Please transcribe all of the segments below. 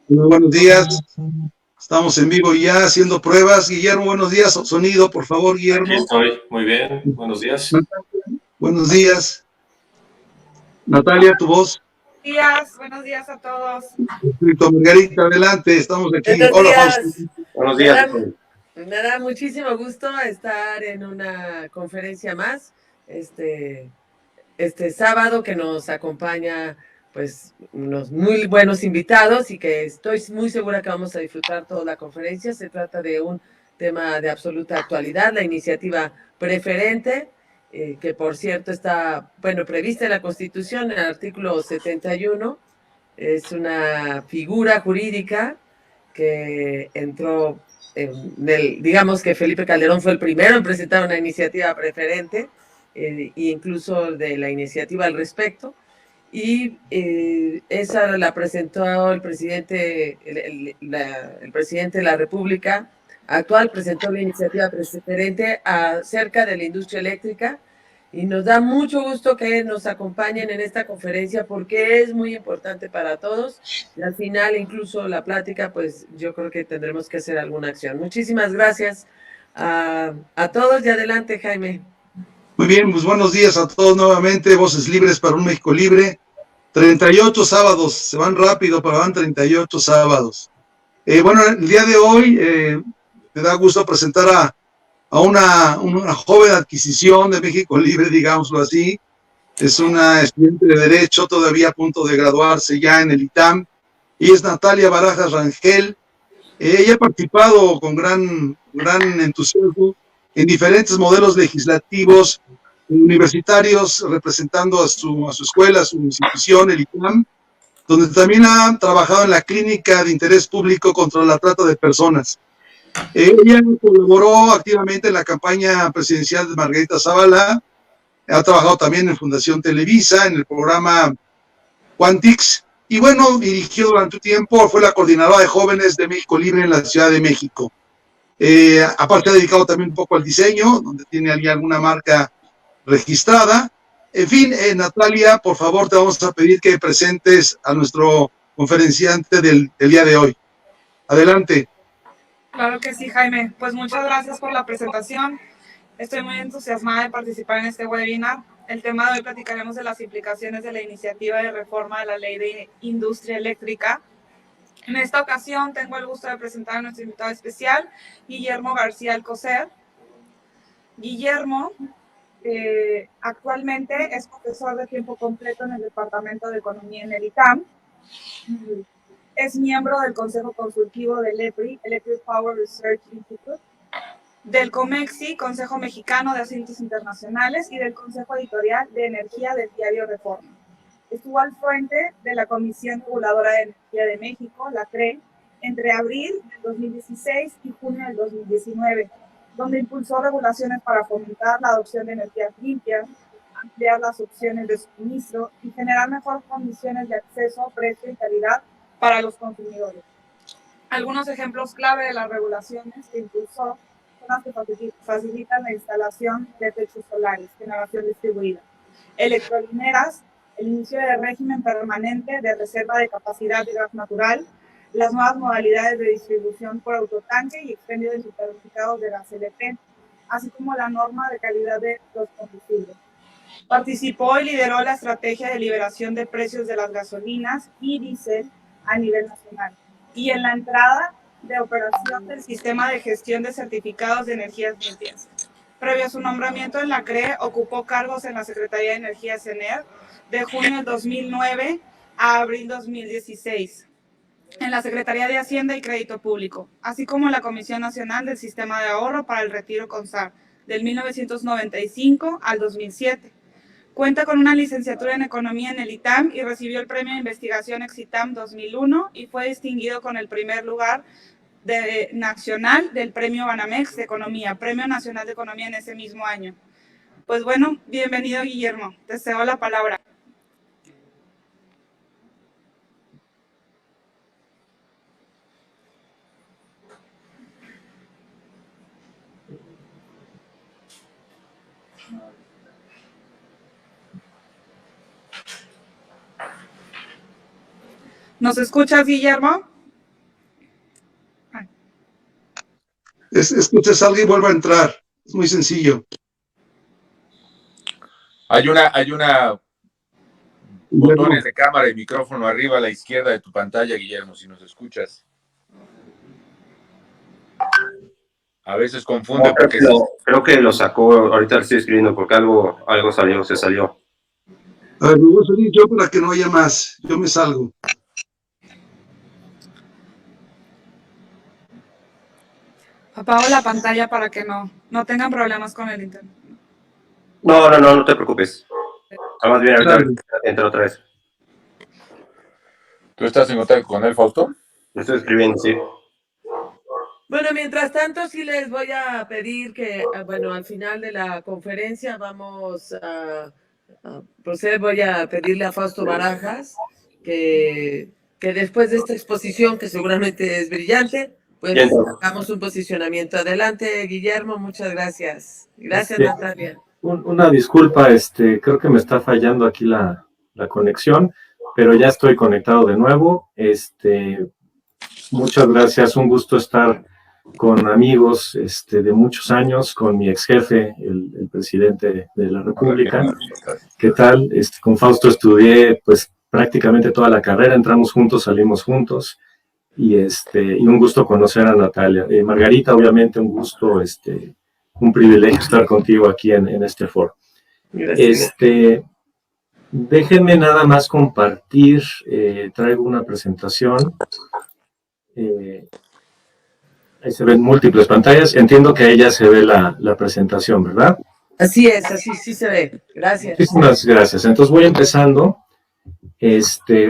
Muy buenos días. Estamos en vivo ya haciendo pruebas. Guillermo, buenos días. Sonido, por favor, Aquí Guillermo. estoy, muy bien. Buenos días. Buenos días. Natalia, tu voz. Buenos días a todos. Margarita, adelante, estamos aquí. Buenos Hola, Fausto. días. Buenos Me días. me da muchísimo gusto estar en una conferencia más este sábado, que nos acompaña pues unos muy buenos invitados y que estoy muy segura que vamos a disfrutar toda la conferencia. Se trata de un tema de absoluta actualidad, la iniciativa preferente, que por cierto está, bueno, prevista en la Constitución, en el artículo 71. Es una figura jurídica que entró digamos que Felipe Calderón fue el primero en presentar una iniciativa preferente, e incluso de la iniciativa al respecto, y esa la presentó el presidente, el presidente de la República actual presentó la iniciativa preferente acerca de la industria eléctrica, y nos da mucho gusto que nos acompañen en esta conferencia porque es muy importante para todos. Y al final, incluso la plática, pues yo creo que tendremos que hacer alguna acción. Muchísimas gracias a todos y adelante, Jaime. Muy bien, pues buenos días a todos nuevamente. Voces Libres para un México Libre. 38 sábados, se van rápido, pero van 38 sábados. Bueno, el día de hoy me da gusto presentar a una joven adquisición de México Libre, digámoslo así. Es una estudiante de Derecho, todavía a punto de graduarse ya en el ITAM, y es Natalia Barajas Rangel. Ella ha participado con gran entusiasmo en diferentes modelos legislativos universitarios, representando a su escuela, a su institución, el ITAM, donde también ha trabajado en la Clínica de Interés Público contra la Trata de Personas. Ella colaboró activamente en la campaña presidencial de Margarita Zavala, ha trabajado también en Fundación Televisa, en el programa Quantix, y bueno, dirigió durante un tiempo, fue la coordinadora de jóvenes de México Libre en la Ciudad de México. Aparte ha dedicado también un poco al diseño, donde tiene alguna marca registrada. En fin, Natalia, por favor, te vamos a pedir que presentes a nuestro conferenciante del día de hoy. Adelante. Claro que sí, Jaime. Pues muchas gracias por la presentación. Estoy muy entusiasmada de participar en este webinar. El tema de hoy platicaremos de las implicaciones de la iniciativa de reforma de la Ley de Industria Eléctrica. En esta ocasión tengo el gusto de presentar a nuestro invitado especial, Guillermo García Alcocer. Guillermo actualmente es profesor de tiempo completo en el Departamento de Economía en el ITAM. Es miembro del Consejo Consultivo del EPRI, Electric Power Research Institute, del COMEXI, Consejo Mexicano de Asuntos Internacionales, y del Consejo Editorial de Energía del diario Reforma. Estuvo al frente de la Comisión Reguladora de Energía de México, la CRE, entre abril del 2016 y junio del 2019, donde impulsó regulaciones para fomentar la adopción de energías limpias, ampliar las opciones de suministro y generar mejores condiciones de acceso, precio y calidad para los consumidores. Algunos ejemplos clave de las regulaciones que impulsó son las que facilitan la instalación de techos solares, generación distribuida, electrolineras, el inicio de régimen permanente de reserva de capacidad de gas natural, las nuevas modalidades de distribución por autotanque y expendio de certificados de gas LP, así como la norma de calidad de los combustibles. Participó y lideró la estrategia de liberación de precios de las gasolinas y diésel a nivel nacional, y en la entrada de operación del sistema de gestión de certificados de energías limpias. Previo a su nombramiento en la CRE, ocupó cargos en la Secretaría de Energía CENER de junio del 2009 a abril 2016, en la Secretaría de Hacienda y Crédito Público, así como en la Comisión Nacional del Sistema de Ahorro para el Retiro CONSAR, del 1995 al 2007. Cuenta con una licenciatura en Economía en el ITAM y recibió el Premio de Investigación Exitam 2001 y fue distinguido con el primer lugar nacional del Premio Banamex de Economía, Premio Nacional de Economía en ese mismo año. Pues bueno, bienvenido, Guillermo. Te cedo la palabra. ¿Nos escuchas, Guillermo? Es que usted salga y vuelva a entrar. Es muy sencillo. Hay una botones de cámara y micrófono arriba a la izquierda de tu pantalla, Guillermo, si nos escuchas. A veces confunde porque... Creo que lo sacó, ahorita lo estoy escribiendo porque algo salió, se salió. A ver, me voy a salir yo para que no haya más. Yo me salgo. Apago la pantalla para que no tengan problemas con el internet. No te preocupes. Más bien, ahorita entra otra vez. ¿Tú estás en contacto con él, Fausto? Lo estoy escribiendo, sí. Bueno, mientras tanto, sí les voy a pedir que, bueno, al final de la conferencia vamos a proceder, voy a pedirle a Fausto Barajas que después de esta exposición, que seguramente es brillante, pues hagamos un posicionamiento. Adelante, Guillermo, muchas gracias. Gracias, Natalia. Una disculpa, creo que me está fallando aquí la conexión, pero ya estoy conectado de nuevo. Muchas gracias, un gusto estar con amigos de muchos años, con mi ex jefe, el presidente de la República. ¿Qué tal? Con Fausto estudié pues prácticamente toda la carrera, entramos juntos, salimos juntos, y un gusto conocer a Natalia. Margarita, obviamente un gusto, un privilegio estar contigo aquí en este foro. Gracias. Déjenme nada más compartir, traigo una presentación. Ahí se ven múltiples pantallas. Entiendo que ahí ya se ve la presentación, ¿verdad? Así es, así sí se ve. Gracias. Muchísimas gracias. Entonces voy empezando.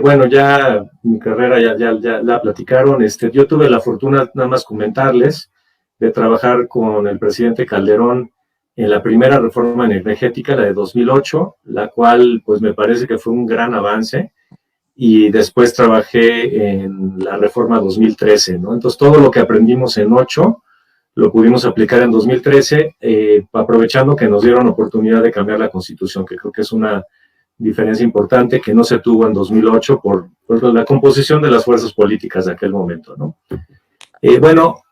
Bueno, ya mi carrera ya la platicaron. Yo tuve la fortuna, nada más comentarles, de trabajar con el presidente Calderón en la primera reforma energética, la de 2008, la cual pues me parece que fue un gran avance. Y después trabajé en la reforma 2013, ¿no? Entonces, todo lo que aprendimos en 8 lo pudimos aplicar en 2013, aprovechando que nos dieron oportunidad de cambiar la Constitución, que creo que es una diferencia importante que no se tuvo en 2008 por la composición de las fuerzas políticas de aquel momento, ¿no? Bueno,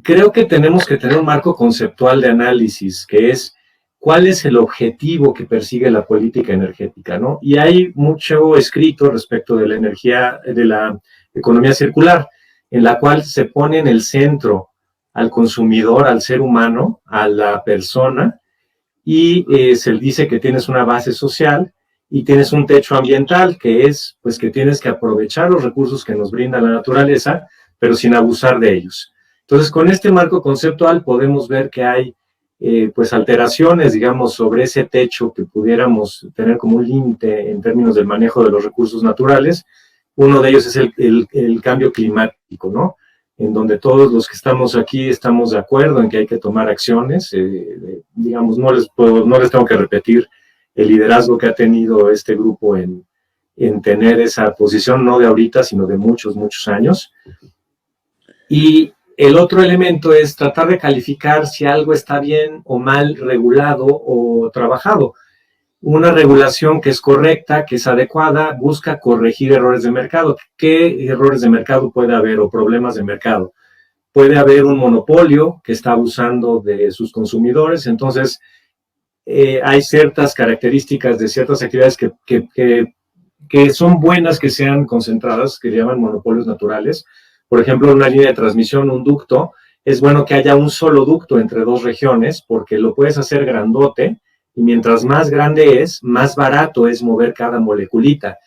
creo que tenemos que tener un marco conceptual de análisis, que es cuál es el objetivo que persigue la política energética, ¿no? Y hay mucho escrito respecto de la energía, de la economía circular, en la cual se pone en el centro al consumidor, al ser humano, a la persona, y se dice que tienes una base social y tienes un techo ambiental, que es, pues, que tienes que aprovechar los recursos que nos brinda la naturaleza, pero sin abusar de ellos. Entonces, con este marco conceptual podemos ver que hay pues alteraciones, digamos, sobre ese techo que pudiéramos tener como un límite en términos del manejo de los recursos naturales. Uno de ellos es el cambio climático, ¿no? En donde todos los que estamos aquí estamos de acuerdo en que hay que tomar acciones. Digamos, no les tengo que repetir el liderazgo que ha tenido este grupo en tener esa posición, no de ahorita, sino de muchos, muchos años. Y el otro elemento es tratar de calificar si algo está bien o mal regulado o trabajado. Una regulación que es correcta, que es adecuada, busca corregir errores de mercado. ¿Qué errores de mercado puede haber o problemas de mercado? Puede haber un monopolio que está abusando de sus consumidores, entonces hay ciertas características de ciertas actividades que son buenas que sean concentradas, que llaman monopolios naturales. Por ejemplo, una línea de transmisión, un ducto, es bueno que haya un solo ducto entre dos regiones porque lo puedes hacer grandote y mientras más grande es, más barato es mover cada moleculita.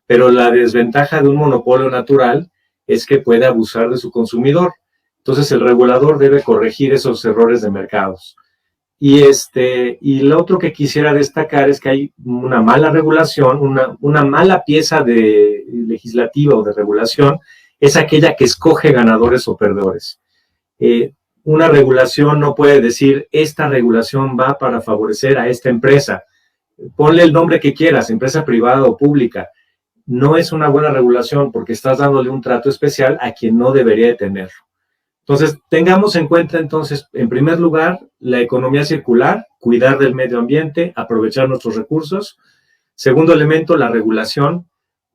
Pero la desventaja de un monopolio natural es que puede abusar de su consumidor. Entonces, el regulador debe corregir esos errores de mercados. Y lo otro que quisiera destacar es que hay una mala regulación, una mala pieza legislativa o de regulación, es aquella que escoge ganadores o perdedores. Una regulación no puede decir, esta regulación va para favorecer a esta empresa. Ponle el nombre que quieras, empresa privada o pública. No es una buena regulación porque estás dándole un trato especial a quien no debería de tenerlo. Entonces, tengamos en cuenta, entonces, en primer lugar, la economía circular, cuidar del medio ambiente, aprovechar nuestros recursos. Segundo elemento, la regulación.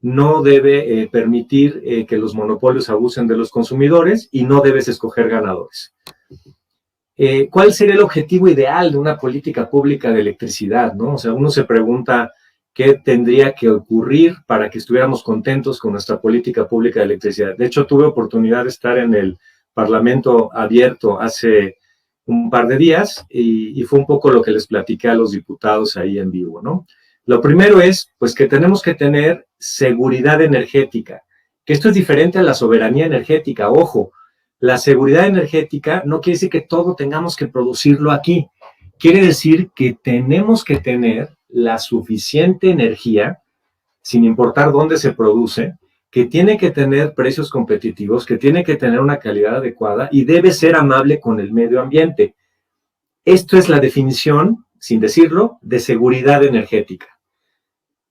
No debe permitir que los monopolios abusen de los consumidores y no debes escoger ganadores. ¿cuál sería el objetivo ideal de una política pública de electricidad, ¿no? O sea, uno se pregunta qué tendría que ocurrir para que estuviéramos contentos con nuestra política pública de electricidad. De hecho, tuve oportunidad de estar en el Parlamento abierto hace un par de días y fue un poco lo que les platiqué a los diputados ahí en vivo, ¿no? Lo primero es, pues, que tenemos que tener seguridad energética, que esto es diferente a la soberanía energética. Ojo, la seguridad energética no quiere decir que todo tengamos que producirlo aquí. Quiere decir que tenemos que tener la suficiente energía, sin importar dónde se produce, que tiene que tener precios competitivos, que tiene que tener una calidad adecuada y debe ser amable con el medio ambiente. Esto es la definición, sin decirlo, de seguridad energética.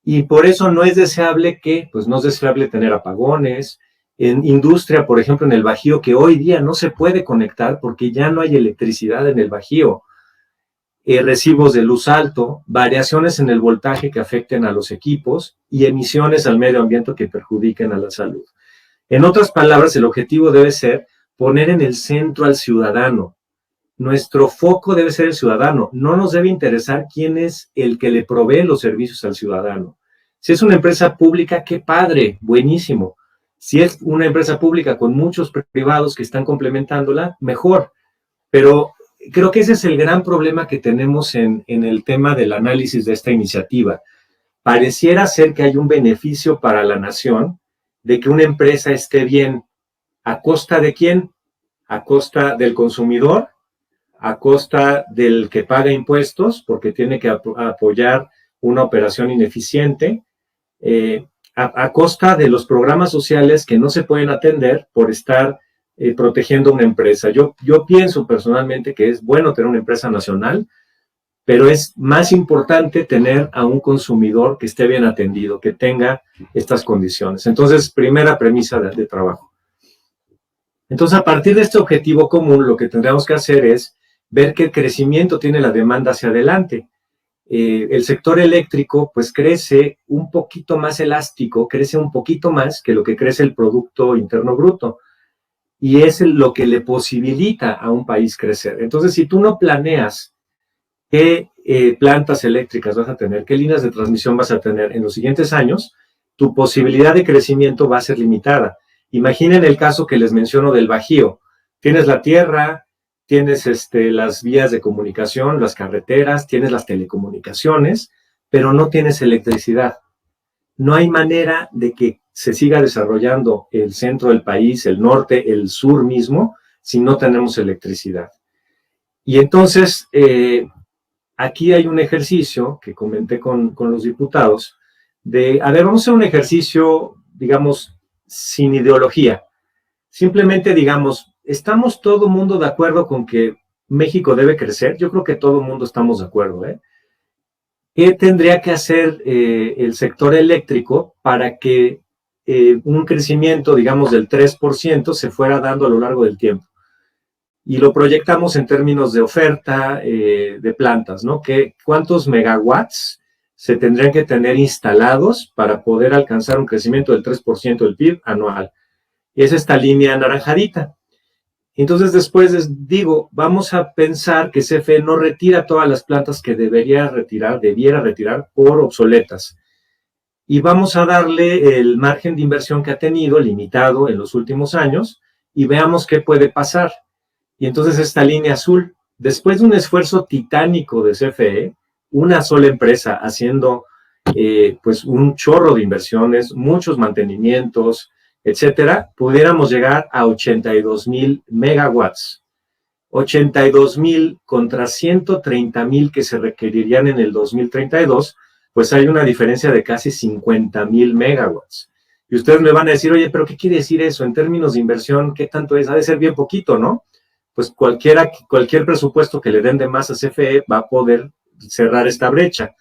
Y por eso no es deseable no es deseable tener apagones. En industria, por ejemplo, en el Bajío, que hoy día no se puede conectar porque ya no hay electricidad en el Bajío. Recibos de luz alto, variaciones en el voltaje que afecten a los equipos y emisiones al medio ambiente que perjudiquen a la salud. En otras palabras, el objetivo debe ser poner en el centro al ciudadano. Nuestro foco debe ser el ciudadano. No nos debe interesar quién es el que le provee los servicios al ciudadano. Si es una empresa pública, qué padre, buenísimo. Si es una empresa pública con muchos privados que están complementándola, mejor. Pero creo que ese es el gran problema que tenemos en el tema del análisis de esta iniciativa. Pareciera ser que hay un beneficio para la nación de que una empresa esté bien. ¿A costa de quién? A costa del consumidor, a costa del que paga impuestos, porque tiene que apoyar una operación ineficiente, a costa de los programas sociales que no se pueden atender por estar protegiendo una empresa. Yo pienso personalmente que es bueno tener una empresa nacional, pero es más importante tener a un consumidor que esté bien atendido, que tenga estas condiciones. Entonces, primera premisa de trabajo. Entonces, a partir de este objetivo común, lo que tendríamos que hacer es ver qué crecimiento tiene la demanda hacia adelante. El sector eléctrico, pues, crece un poquito más elástico, crece un poquito más que lo que crece el Producto Interno Bruto. Y es lo que le posibilita a un país crecer. Entonces, si tú no planeas qué plantas eléctricas vas a tener, qué líneas de transmisión vas a tener en los siguientes años, tu posibilidad de crecimiento va a ser limitada. Imaginen el caso que les menciono del Bajío. Tienes la tierra, tienes las vías de comunicación, las carreteras, tienes las telecomunicaciones, pero no tienes electricidad. No hay manera de que se siga desarrollando el centro del país, el norte, el sur mismo, si no tenemos electricidad. Y entonces, aquí hay un ejercicio que comenté con los diputados, vamos a hacer un ejercicio, digamos, sin ideología. Simplemente, digamos, ¿estamos todo el mundo de acuerdo con que México debe crecer? Yo creo que todo el mundo estamos de acuerdo, ¿eh? ¿Qué tendría que hacer el sector eléctrico para que un crecimiento, digamos, del 3% se fuera dando a lo largo del tiempo? Y lo proyectamos en términos de oferta de plantas, ¿no? ¿Cuántos megawatts se tendrían que tener instalados para poder alcanzar un crecimiento del 3% del PIB anual? Y es esta línea anaranjadita. Entonces, después digo, vamos a pensar que CFE no retira todas las plantas que debiera retirar por obsoletas. Y vamos a darle el margen de inversión que ha tenido, limitado en los últimos años, y veamos qué puede pasar. Y entonces esta línea azul, después de un esfuerzo titánico de CFE, una sola empresa haciendo pues un chorro de inversiones, muchos mantenimientos, etcétera, pudiéramos llegar a 82,000 megawatts. 82,000 contra 130,000 que se requerirían en el 2032, pues hay una diferencia de casi 50,000 megawatts. Y ustedes me van a decir, oye, pero ¿qué quiere decir eso? En términos de inversión, ¿qué tanto es? Ha de ser bien poquito, ¿no? Pues cualquier presupuesto que le den de más a CFE va a poder cerrar esta brecha.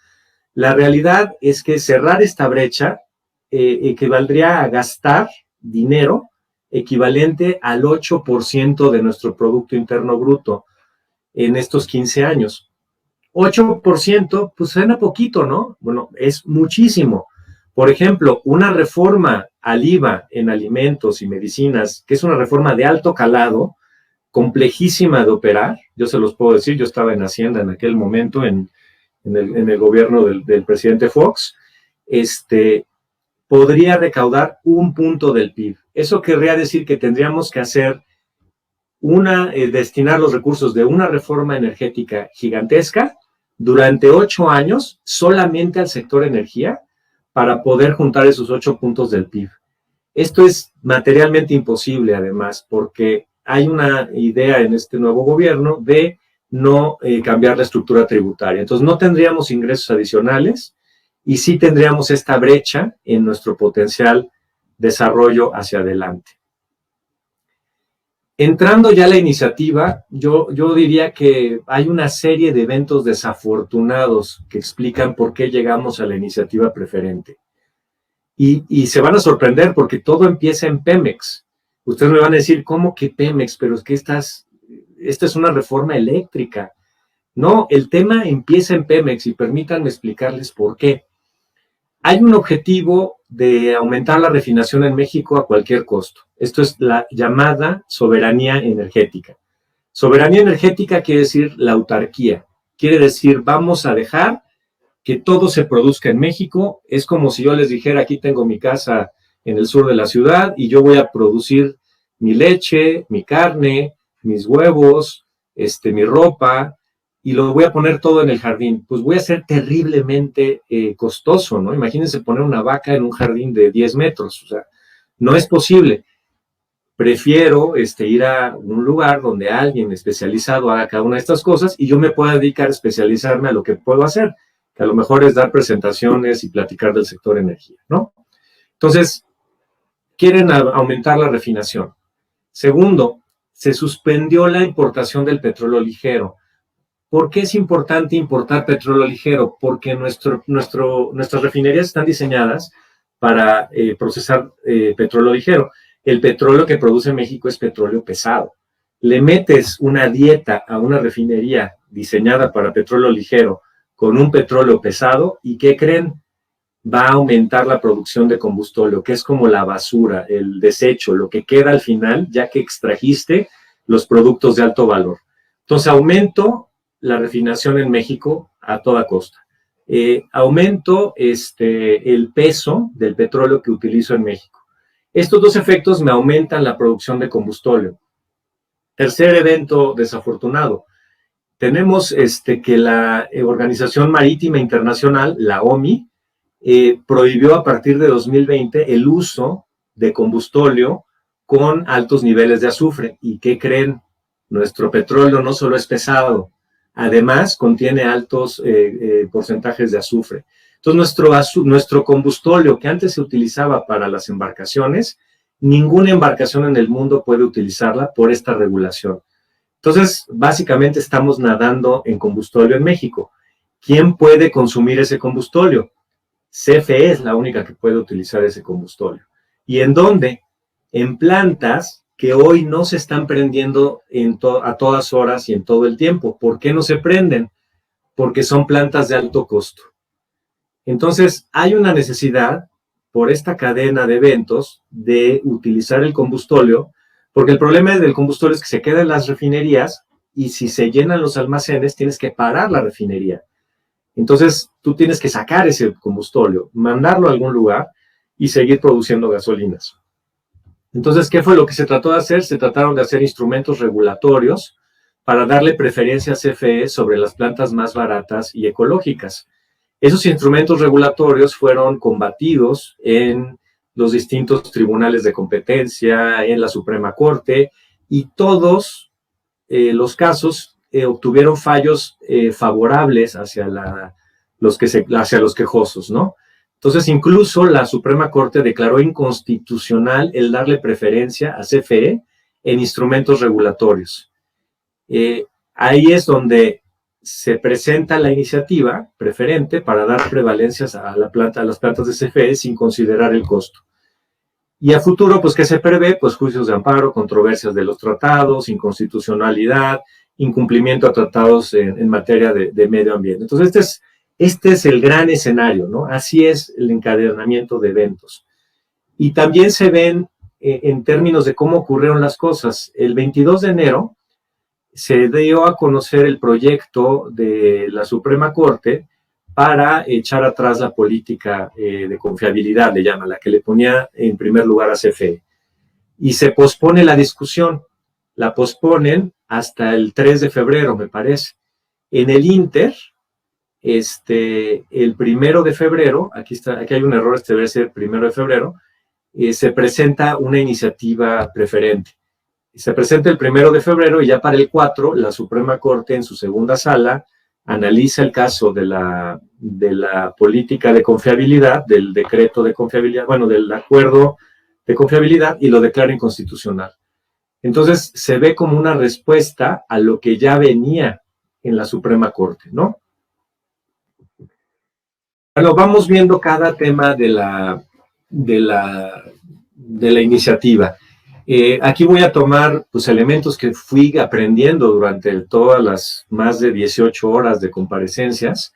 La realidad es que cerrar esta brecha equivaldría a gastar dinero equivalente al 8% de nuestro Producto Interno Bruto en estos 15 años. 8%, pues suena poquito, ¿no? Bueno, es muchísimo. Por ejemplo, una reforma al IVA en alimentos y medicinas, que es una reforma de alto calado, complejísima de operar. Yo se los puedo decir, yo estaba en Hacienda en aquel momento, en el gobierno del presidente Fox. Podría recaudar 1 punto del PIB. Eso querría decir que tendríamos que hacer destinar los recursos de una reforma energética gigantesca durante 8 años solamente al sector energía para poder juntar esos 8 puntos del PIB. Esto es materialmente imposible, además, porque hay una idea en este nuevo gobierno de no cambiar la estructura tributaria. Entonces, no tendríamos ingresos adicionales y sí tendríamos esta brecha en nuestro potencial desarrollo hacia adelante. Entrando ya a la iniciativa, yo diría que hay una serie de eventos desafortunados que explican por qué llegamos a la iniciativa preferente. Y se van a sorprender porque todo empieza en Pemex. Ustedes me van a decir, ¿cómo que Pemex? Pero es que esta es una reforma eléctrica. No, el tema empieza en Pemex y permítanme explicarles por qué. Hay un objetivo de aumentar la refinación en México a cualquier costo. Esto es la llamada soberanía energética. Soberanía energética quiere decir la autarquía. Quiere decir, vamos a dejar que todo se produzca en México. Es como si yo les dijera, aquí tengo mi casa en el sur de la ciudad y yo voy a producir mi leche, mi carne, mis huevos, mi ropa, y lo voy a poner todo en el jardín. Pues voy a ser terriblemente costoso, ¿no? Imagínense poner una vaca en un jardín de 10 metros, o sea, no es posible. Prefiero ir a un lugar donde alguien especializado haga cada una de estas cosas y yo me pueda dedicar a especializarme a lo que puedo hacer, que a lo mejor es dar presentaciones y platicar del sector energía, ¿no? Entonces, quieren aumentar la refinación. Segundo, se suspendió la importación del petróleo ligero. ¿Por qué es importante importar petróleo ligero? Porque nuestras refinerías están diseñadas para procesar petróleo ligero. El petróleo que produce México es petróleo pesado. Le metes una dieta a una refinería diseñada para petróleo ligero con un petróleo pesado, ¿y qué creen? Va a aumentar la producción de combustóleo, que es como la basura, el desecho, lo que queda al final, ya que extrajiste los productos de alto valor. Entonces, aumento la refinación en México a toda costa. Aumento el peso del petróleo que utilizo en México. Estos dos efectos me aumentan la producción de combustóleo. Tercer evento desafortunado. Tenemos que la Organización Marítima Internacional, la OMI, prohibió a partir de 2020 el uso de combustóleo con altos niveles de azufre. ¿Y qué creen? Nuestro petróleo no solo es pesado, además contiene altos porcentajes de azufre. Entonces, nuestro combustóleo que antes se utilizaba para las embarcaciones, ninguna embarcación en el mundo puede utilizarla por esta regulación. Entonces, básicamente estamos nadando en combustóleo en México. ¿Quién puede consumir ese combustóleo? CFE es la única que puede utilizar ese combustóleo. ¿Y en dónde? En plantas que hoy no se están prendiendo a todas horas y en todo el tiempo. ¿Por qué no se prenden? Porque son plantas de alto costo. Entonces, hay una necesidad por esta cadena de eventos de utilizar el combustóleo, porque el problema del combustóleo es que se queda en las refinerías y si se llenan los almacenes, tienes que parar la refinería. Entonces, tú tienes que sacar ese combustóleo, mandarlo a algún lugar y seguir produciendo gasolinas. Entonces, ¿qué fue lo que se trató de hacer? Se trataron de hacer instrumentos regulatorios para darle preferencia a CFE sobre las plantas más baratas y ecológicas. Esos instrumentos regulatorios fueron combatidos en los distintos tribunales de competencia, en la Suprema Corte, y todos los casos obtuvieron fallos favorables hacia los quejosos, ¿no? Entonces, incluso la Suprema Corte declaró inconstitucional el darle preferencia a CFE en instrumentos regulatorios. Ahí es donde se presenta la iniciativa preferente para dar prevalencias a las plantas de CFE sin considerar el costo. Y a futuro, pues, ¿qué se prevé? Pues juicios de amparo, controversias de los tratados, inconstitucionalidad, incumplimiento a tratados en materia de medio ambiente. Entonces, este es el gran escenario, ¿no? Así es el encadenamiento de eventos. Y también se ven en términos de cómo ocurrieron las cosas. El 22 de enero se dio a conocer el proyecto de la Suprema Corte para echar atrás la política de confiabilidad, le llama, la que le ponía en primer lugar a CFE. Y se pospone la discusión, la posponen hasta el 3 de febrero, me parece. En el Inter, el 1 de febrero, aquí hay un error, debe ser 1 de febrero, se presenta una iniciativa preferente. Se presenta el 1 de febrero y ya para el 4, la Suprema Corte en su segunda sala analiza el caso de la política de confiabilidad, del decreto de confiabilidad, bueno, del acuerdo de confiabilidad, y lo declara inconstitucional. Entonces, se ve como una respuesta a lo que ya venía en la Suprema Corte, ¿no? Bueno, vamos viendo cada tema de la iniciativa. Aquí voy a tomar pues, elementos que fui aprendiendo durante todas las más de 18 horas de comparecencias.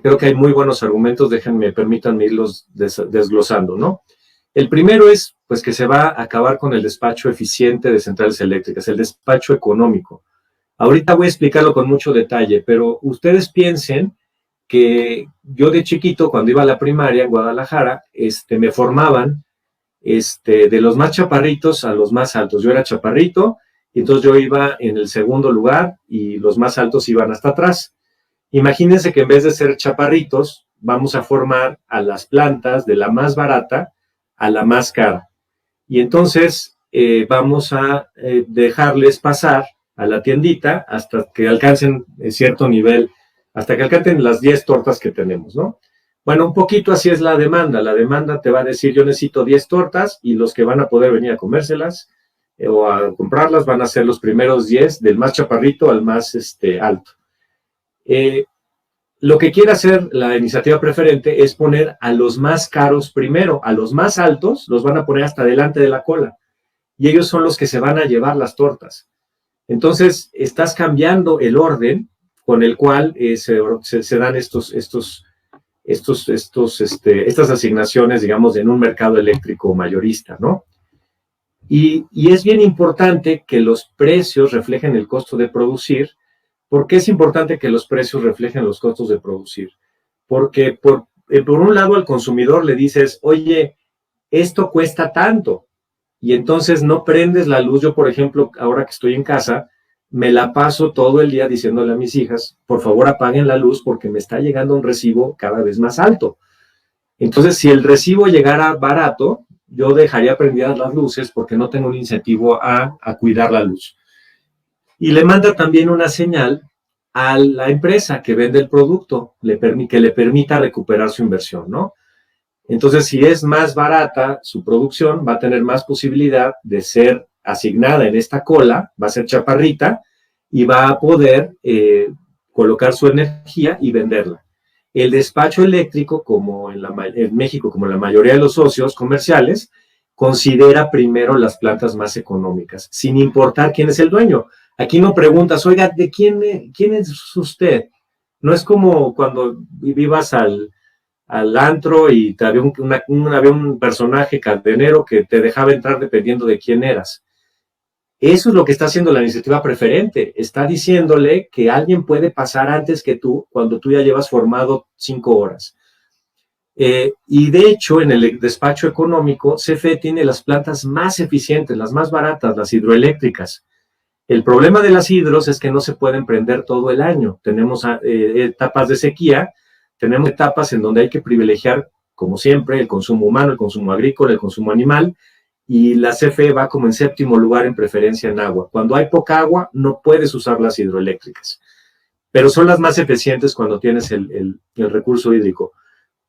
Creo que hay muy buenos argumentos, permítanme irlos desglosando, ¿no? El primero es pues, que se va a acabar con el despacho eficiente de centrales eléctricas, el despacho económico. Ahorita voy a explicarlo con mucho detalle, pero ustedes piensen que yo de chiquito, cuando iba a la primaria en Guadalajara, me formaban de los más chaparritos a los más altos. Yo era chaparrito, y entonces yo iba en el segundo lugar y los más altos iban hasta atrás. Imagínense que en vez de ser chaparritos, vamos a formar a las plantas de la más barata a la más cara. Y entonces vamos a dejarles pasar a la tiendita hasta que alcancen cierto nivel, hasta que alcancen las 10 tortas que tenemos, ¿no? Bueno, un poquito así es la demanda. La demanda te va a decir, yo necesito 10 tortas, y los que van a poder venir a comérselas o a comprarlas van a ser los primeros 10, del más chaparrito al más alto. Lo que quiere hacer la iniciativa preferente es poner a los más caros primero, a los más altos los van a poner hasta delante de la cola, y ellos son los que se van a llevar las tortas. Entonces, estás cambiando el orden con el cual se dan estas asignaciones, digamos, en un mercado eléctrico mayorista, ¿no? Y es bien importante que los precios reflejen el costo de producir. ¿Por qué es importante que los precios reflejen los costos de producir? Porque por un lado al consumidor le dices, oye, esto cuesta tanto, y entonces no prendes la luz. Yo, por ejemplo, ahora que estoy en casa, me la paso todo el día diciéndole a mis hijas, por favor apaguen la luz porque me está llegando un recibo cada vez más alto. Entonces, si el recibo llegara barato, yo dejaría prendidas las luces porque no tengo un incentivo a cuidar la luz. Y le manda también una señal a la empresa que vende el producto, que le permita recuperar su inversión, ¿no? Entonces, si es más barata su producción, va a tener más posibilidad de ser asignada en esta cola, va a ser chaparrita, y va a poder colocar su energía y venderla. El despacho eléctrico, como en México, como la mayoría de los socios comerciales, considera primero las plantas más económicas, sin importar quién es el dueño. Aquí no preguntas, oiga, ¿de quién es usted? No es como cuando ibas al antro y había un personaje cadenero que te dejaba entrar dependiendo de quién eras. Eso es lo que está haciendo la iniciativa preferente. Está diciéndole que alguien puede pasar antes que tú cuando tú ya llevas formado 5 horas. Y de hecho, en el despacho económico, CFE tiene las plantas más eficientes, las más baratas, las hidroeléctricas. El problema de las hidros es que no se pueden prender todo el año. Tenemos etapas de sequía, tenemos etapas en donde hay que privilegiar, como siempre, el consumo humano, el consumo agrícola, el consumo animal, y la CFE va como en 7º lugar en preferencia en agua. Cuando hay poca agua, no puedes usar las hidroeléctricas, pero son las más eficientes cuando tienes el recurso hídrico.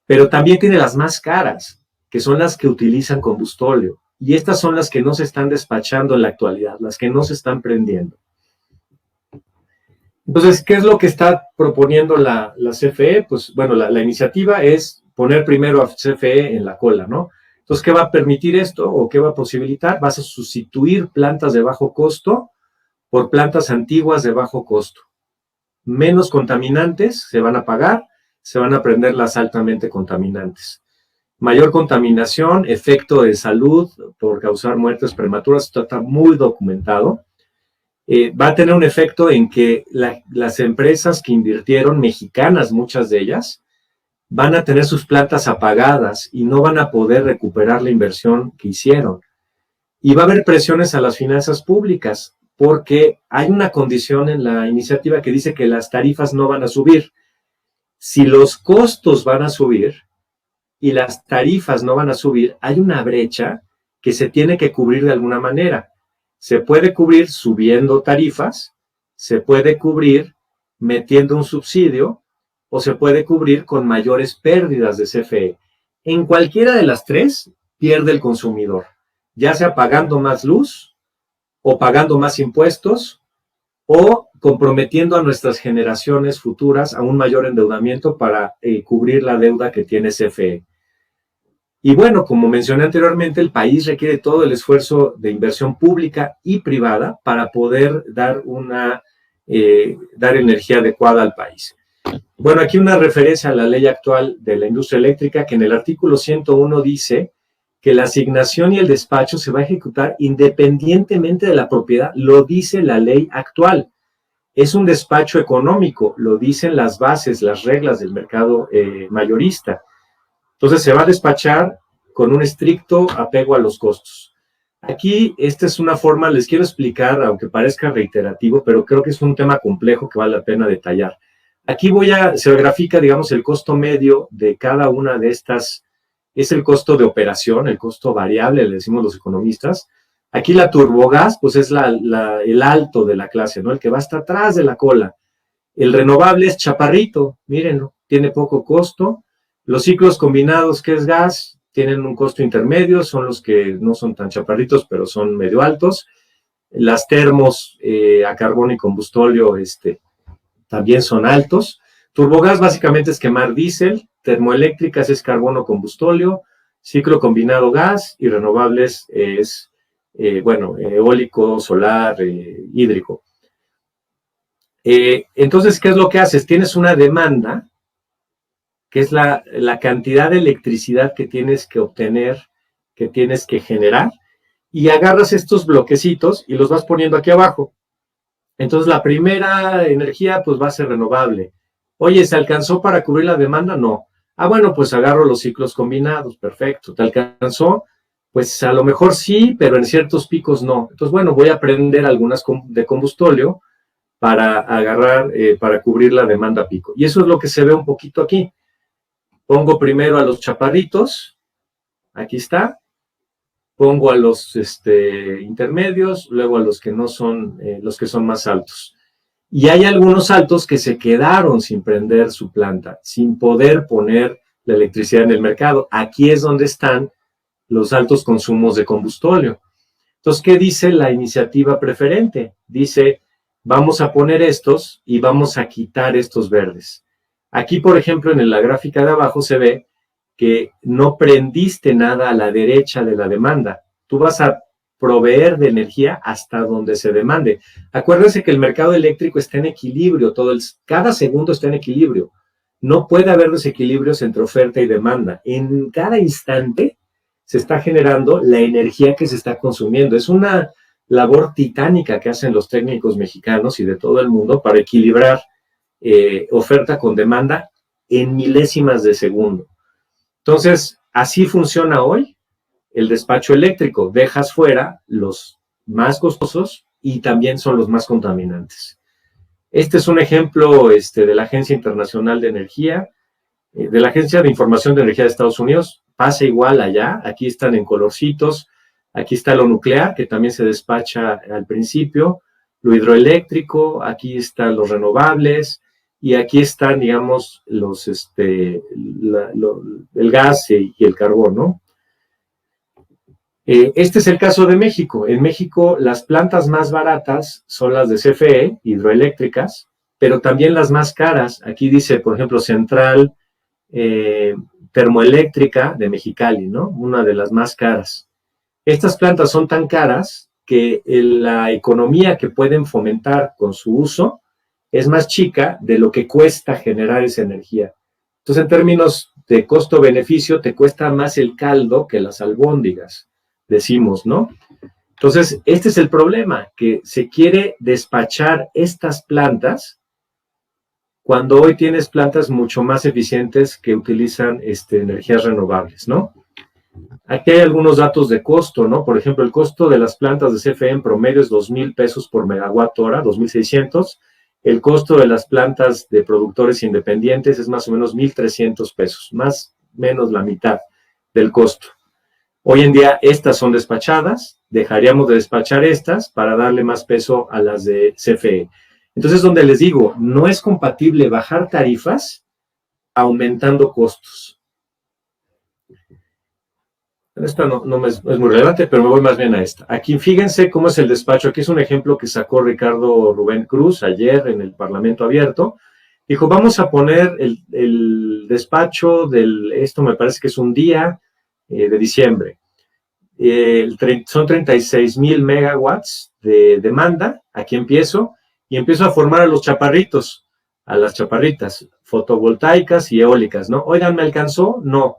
Pero también tiene las más caras, que son las que utilizan combustóleo, y estas son las que no se están despachando en la actualidad, las que no se están prendiendo. Entonces, ¿qué es lo que está proponiendo la CFE? Pues, bueno, la iniciativa es poner primero a CFE en la cola, ¿no? Entonces, ¿qué va a permitir esto o qué va a posibilitar? Vas a sustituir plantas de bajo costo por plantas antiguas de bajo costo. Menos contaminantes se van a pagar, se van a prender las altamente contaminantes. Mayor contaminación, efecto de salud por causar muertes prematuras, esto está muy documentado. va a tener un efecto en que las empresas que invirtieron, mexicanas muchas de ellas, van a tener sus plantas apagadas y no van a poder recuperar la inversión que hicieron. Y va a haber presiones a las finanzas públicas, porque hay una condición en la iniciativa que dice que las tarifas no van a subir. Si los costos van a subir y las tarifas no van a subir, hay una brecha que se tiene que cubrir de alguna manera. Se puede cubrir subiendo tarifas, se puede cubrir metiendo un subsidio, o se puede cubrir con mayores pérdidas de CFE. En cualquiera de las tres, pierde el consumidor, ya sea pagando más luz, o pagando más impuestos, o comprometiendo a nuestras generaciones futuras a un mayor endeudamiento para cubrir la deuda que tiene CFE. Y bueno, como mencioné anteriormente, el país requiere todo el esfuerzo de inversión pública y privada para poder dar energía adecuada al país. Bueno, aquí una referencia a la ley actual de la industria eléctrica, que en el artículo 101 dice que la asignación y el despacho se va a ejecutar independientemente de la propiedad, lo dice la ley actual. Es un despacho económico, lo dicen las bases, las reglas del mercado mayorista. Entonces se va a despachar con un estricto apego a los costos. Aquí, esta es una forma, les quiero explicar, aunque parezca reiterativo, pero creo que es un tema complejo que vale la pena detallar. Aquí se grafica, digamos, el costo medio de cada una de estas. Es el costo de operación, el costo variable, le decimos los economistas. Aquí la turbogás, pues es el alto de la clase, ¿no? El que va hasta atrás de la cola. El renovable es chaparrito, mírenlo, tiene poco costo. Los ciclos combinados, que es gas, tienen un costo intermedio, son los que no son tan chaparritos, pero son medio altos. Las termos a carbón y combustóleo también son altos. Turbogás básicamente es quemar diésel, termoeléctricas es carbono combustóleo, ciclo combinado gas, y renovables es, eólico, solar, hídrico. Entonces, ¿qué es lo que haces? Tienes una demanda, que es la cantidad de electricidad que tienes que obtener, que tienes que generar, y agarras estos bloquecitos y los vas poniendo aquí abajo. Entonces, la primera energía, pues, va a ser renovable. Oye, ¿se alcanzó para cubrir la demanda? No. Ah, bueno, pues agarro los ciclos combinados, perfecto. ¿Te alcanzó? Pues a lo mejor sí, pero en ciertos picos no. Entonces, bueno, voy a prender algunas de combustóleo para agarrar, para cubrir la demanda pico. Y eso es lo que se ve un poquito aquí. Pongo primero a los chaparritos, aquí está. Pongo a los intermedios, luego a los que no son, los que son más altos. Y hay algunos altos que se quedaron sin prender su planta, sin poder poner la electricidad en el mercado. Aquí es donde están los altos consumos de combustóleo. Entonces, ¿qué dice la iniciativa preferente? Dice, vamos a poner estos y vamos a quitar estos verdes. Aquí, por ejemplo, en la gráfica de abajo se ve que no prendiste nada a la derecha de la demanda. Tú vas a proveer de energía hasta donde se demande. Acuérdense que el mercado eléctrico está en equilibrio, cada segundo está en equilibrio. No puede haber desequilibrios entre oferta y demanda. En cada instante se está generando la energía que se está consumiendo. Es una labor titánica que hacen los técnicos mexicanos y de todo el mundo para equilibrar oferta con demanda en milésimas de segundo. Entonces, así funciona hoy el despacho eléctrico. Dejas fuera los más costosos y también son los más contaminantes. Este es un ejemplo de la Agencia Internacional de Energía, de la Agencia de Información de Energía de Estados Unidos. Pasa igual allá, aquí están en colorcitos. Aquí está lo nuclear, que también se despacha al principio, lo hidroeléctrico, aquí están los renovables, y aquí están, digamos, el gas y el carbón, ¿no? Este es el caso de México. En México, las plantas más baratas son las de CFE, hidroeléctricas, pero también las más caras. Aquí dice, por ejemplo, Central Termoeléctrica de Mexicali, ¿no? Una de las más caras. Estas plantas son tan caras que la economía que pueden fomentar con su uso es más chica de lo que cuesta generar esa energía. Entonces, en términos de costo-beneficio, te cuesta más el caldo que las albóndigas, decimos, ¿no? Entonces, este es el problema, que se quiere despachar estas plantas cuando hoy tienes plantas mucho más eficientes que utilizan energías renovables, ¿no? Aquí hay algunos datos de costo, ¿no? Por ejemplo, el costo de las plantas de CFE en promedio es 2,000 pesos por megawatt hora, 2,600. El costo de las plantas de productores independientes es más o menos 1,300 pesos, más o menos la mitad del costo. Hoy en día estas son despachadas, dejaríamos de despachar estas para darle más peso a las de CFE. Entonces, donde les digo, no es compatible bajar tarifas aumentando costos. Esta no es muy relevante, pero me voy más bien a esta. Aquí fíjense cómo es el despacho. Aquí es un ejemplo que sacó Ricardo Rubén Cruz ayer en el Parlamento Abierto. Dijo, vamos a poner el despacho esto me parece que es un día de diciembre. Son 36,000 megawatts de demanda. Aquí empiezo y empiezo a formar a los chaparritos, a las chaparritas, fotovoltaicas y eólicas, ¿no? Oigan, ¿me alcanzó? No.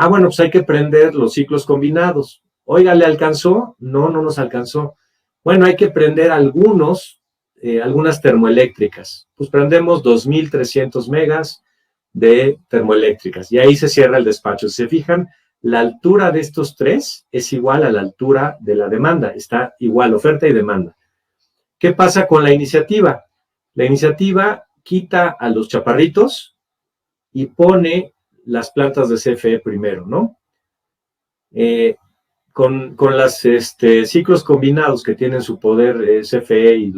Ah, bueno, pues hay que prender los ciclos combinados. Oiga, ¿le alcanzó? No, no nos alcanzó. Bueno, hay que prender algunas termoeléctricas. Pues prendemos 2,300 megas de termoeléctricas y ahí se cierra el despacho. Si se fijan, la altura de estos tres es igual a la altura de la demanda. Está igual, oferta y demanda. ¿Qué pasa con la iniciativa? La iniciativa quita a los chaparritos y pone las plantas de CFE primero, ¿no? Con los ciclos combinados que tienen su poder CFE y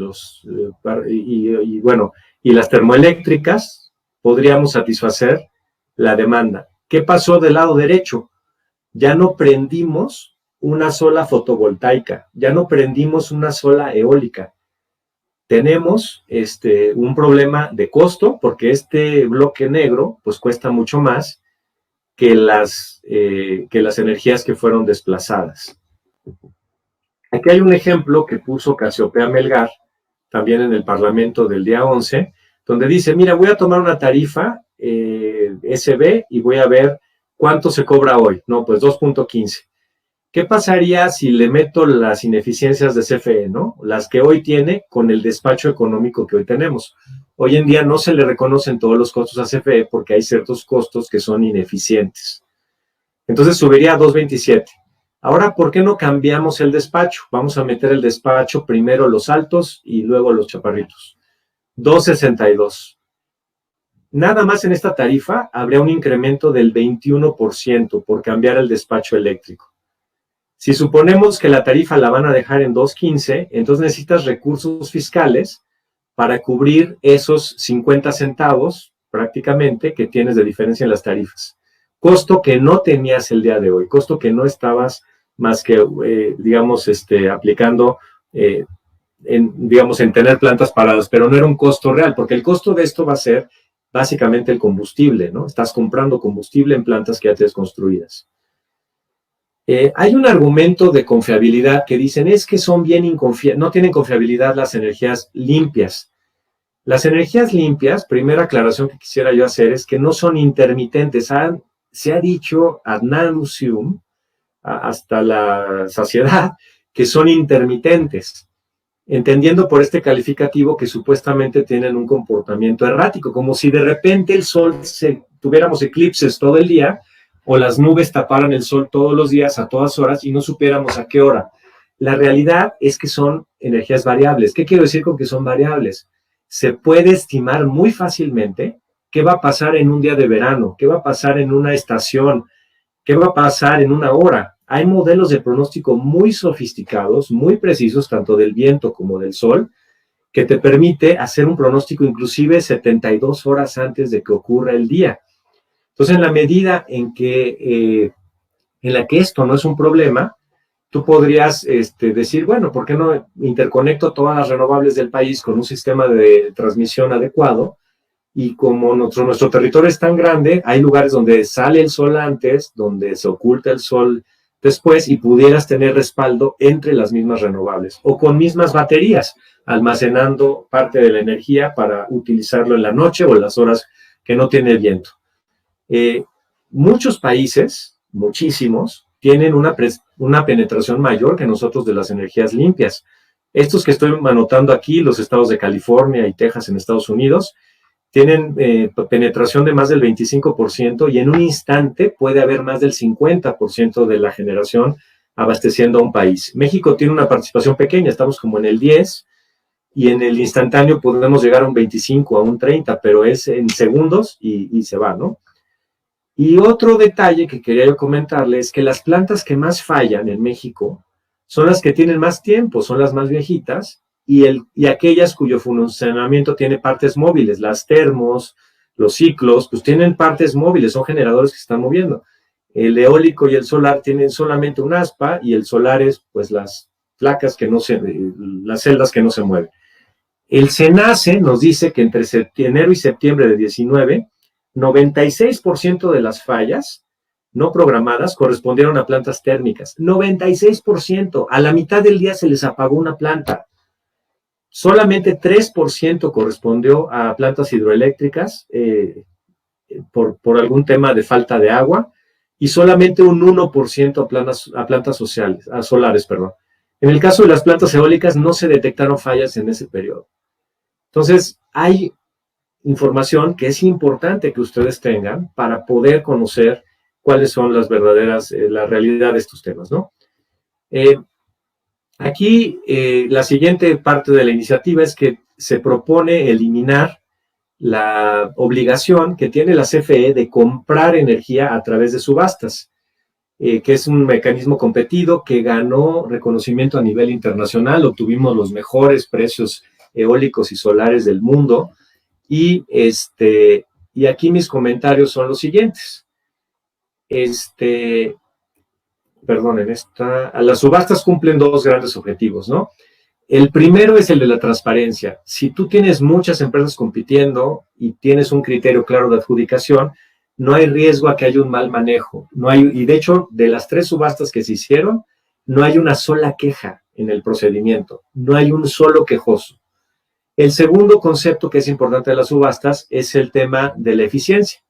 las termoeléctricas, podríamos satisfacer la demanda. ¿Qué pasó del lado derecho? Ya no prendimos una sola fotovoltaica, ya no prendimos una sola eólica. Tenemos un problema de costo porque este bloque negro pues cuesta mucho más que las energías que fueron desplazadas. Aquí hay un ejemplo que puso Casiopea Melgar, también en el Parlamento del día 11, donde dice, mira, voy a tomar una tarifa SB y voy a ver cuánto se cobra hoy. No, pues 2.15. ¿Qué pasaría si le meto las ineficiencias de CFE, ¿no? Las que hoy tiene con el despacho económico que hoy tenemos. Hoy en día no se le reconocen todos los costos a CFE porque hay ciertos costos que son ineficientes. Entonces subiría a 2.27. Ahora, ¿por qué no cambiamos el despacho? Vamos a meter el despacho primero los altos y luego los chaparritos. 2.62. Nada más en esta tarifa habría un incremento del 21% por cambiar el despacho eléctrico. Si suponemos que la tarifa la van a dejar en 2.15, entonces necesitas recursos fiscales para cubrir esos 50 centavos prácticamente que tienes de diferencia en las tarifas. Costo que no tenías el día de hoy, costo que no estabas más que, aplicando, en tener plantas paradas, pero no era un costo real, porque el costo de esto va a ser básicamente el combustible, ¿no? Estás comprando combustible en plantas que ya tienes construidas. Hay un argumento de confiabilidad que dicen es que son no tienen confiabilidad las energías limpias. Las energías limpias, primera aclaración que quisiera yo hacer es que no son intermitentes. Se ha dicho ad nauseam, hasta la saciedad, que son intermitentes, entendiendo por este calificativo que supuestamente tienen un comportamiento errático, como si de repente el sol tuviéramos eclipses todo el día, o las nubes taparan el sol todos los días a todas horas y no supiéramos a qué hora. La realidad es que son energías variables. ¿Qué quiero decir con que son variables? Se puede estimar muy fácilmente qué va a pasar en un día de verano, qué va a pasar en una estación, qué va a pasar en una hora. Hay modelos de pronóstico muy sofisticados, muy precisos, tanto del viento como del sol, que te permite hacer un pronóstico inclusive 72 horas antes de que ocurra el día. Entonces, en la medida en la que esto no es un problema, tú podrías decir, bueno, ¿por qué no interconecto todas las renovables del país con un sistema de transmisión adecuado? Y como nuestro territorio es tan grande, hay lugares donde sale el sol antes, donde se oculta el sol después, y pudieras tener respaldo entre las mismas renovables, o con mismas baterías, almacenando parte de la energía para utilizarlo en la noche o en las horas que no tiene viento. Muchos países, muchísimos, tienen una penetración mayor que nosotros de las energías limpias. Estos que estoy anotando aquí, los estados de California y Texas en Estados Unidos, tienen penetración de más del 25% y en un instante puede haber más del 50% de la generación abasteciendo a un país. México tiene una participación pequeña, estamos como en el 10%, y en el instantáneo podemos llegar a un 25, a un 30, pero es en segundos y se va, ¿no? Y otro detalle que quería yo comentarles es que las plantas que más fallan en México son las que tienen más tiempo, son las más viejitas, y aquellas cuyo funcionamiento tiene partes móviles. Las termos, los ciclos, pues tienen partes móviles, son generadores que se están moviendo. El eólico y el solar tienen solamente un aspa, y el solar es, pues, las placas que no se, las celdas que no se mueven. El CENACE nos dice que entre enero y septiembre de 19, 96% de las fallas no programadas correspondieron a plantas térmicas. 96%. A la mitad del día se les apagó una planta. Solamente 3% correspondió a plantas hidroeléctricas por algún tema de falta de agua, y solamente un 1% a plantas solares. En el caso de las plantas eólicas no se detectaron fallas en ese periodo. Entonces, hay información que es importante que ustedes tengan para poder conocer cuáles son las verdaderas, la realidad de estos temas, ¿no? Aquí, la siguiente parte de la iniciativa es que se propone eliminar la obligación que tiene la CFE de comprar energía a través de subastas, que es un mecanismo competido que ganó reconocimiento a nivel internacional. Obtuvimos los mejores precios eólicos y solares del mundo, y aquí mis comentarios son los siguientes. Las subastas cumplen dos grandes objetivos, ¿no? El primero es el de la transparencia. Si tú tienes muchas empresas compitiendo y tienes un criterio claro de adjudicación, no hay riesgo a que haya un mal manejo. Y de hecho, de las 3 subastas que se hicieron, no hay una sola queja en el procedimiento. No hay un solo quejoso. El segundo concepto que es importante de las subastas es el tema de la eficiencia.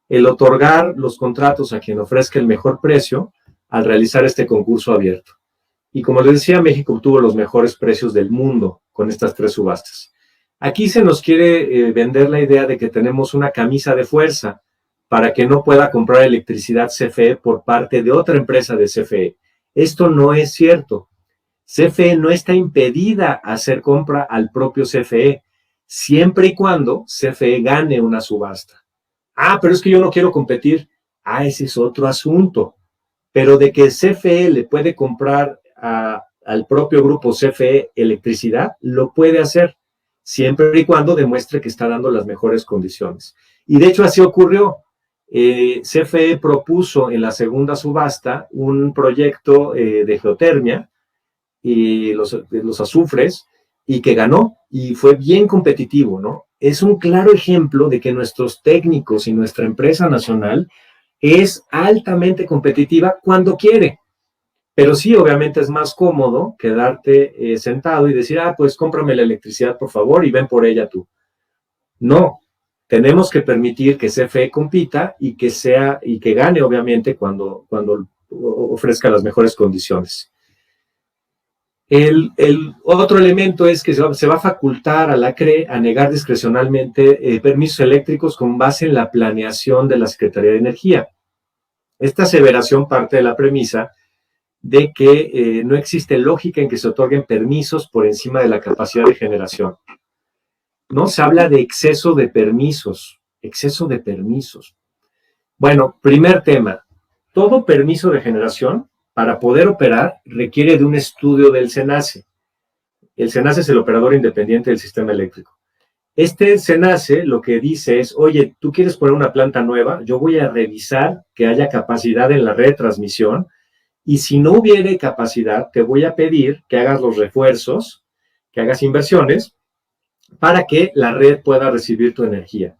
El otorgar los contratos a quien ofrezca el mejor precio al realizar este concurso abierto. Y como les decía, México obtuvo los mejores precios del mundo con estas 3 subastas. Aquí se nos quiere vender la idea de que tenemos una camisa de fuerza para que no pueda comprar electricidad CFE por parte de otra empresa de CFE. Esto no es cierto. CFE no está impedida a hacer compra al propio CFE, siempre y cuando CFE gane una subasta. Pero es que yo no quiero competir. Ese es otro asunto. Pero de que CFE le puede comprar al propio grupo CFE electricidad, lo puede hacer, siempre y cuando demuestre que está dando las mejores condiciones. Y de hecho así ocurrió. CFE propuso en la segunda subasta un proyecto de geotermia y los azufres, y que ganó, y fue bien competitivo, ¿no? Es un claro ejemplo de que nuestros técnicos y nuestra empresa nacional es altamente competitiva cuando quiere. Pero sí, obviamente es más cómodo quedarte sentado y decir, pues cómprame la electricidad, por favor, y ven por ella tú. No, tenemos que permitir que CFE compita y que gane, obviamente, cuando ofrezca las mejores condiciones. El otro elemento es que se va a facultar a la CRE a negar discrecionalmente permisos eléctricos con base en la planeación de la Secretaría de Energía. Esta aseveración parte de la premisa de que no existe lógica en que se otorguen permisos por encima de la capacidad de generación. ¿No? Se habla de exceso de permisos. Exceso de permisos. Bueno, primer tema. Todo permiso de generación, para poder operar, requiere de un estudio del CENACE. El CENACE es el operador independiente del sistema eléctrico. Este CENACE lo que dice es, oye, tú quieres poner una planta nueva, yo voy a revisar que haya capacidad en la red de transmisión, y si no hubiere capacidad, te voy a pedir que hagas los refuerzos, que hagas inversiones, para que la red pueda recibir tu energía.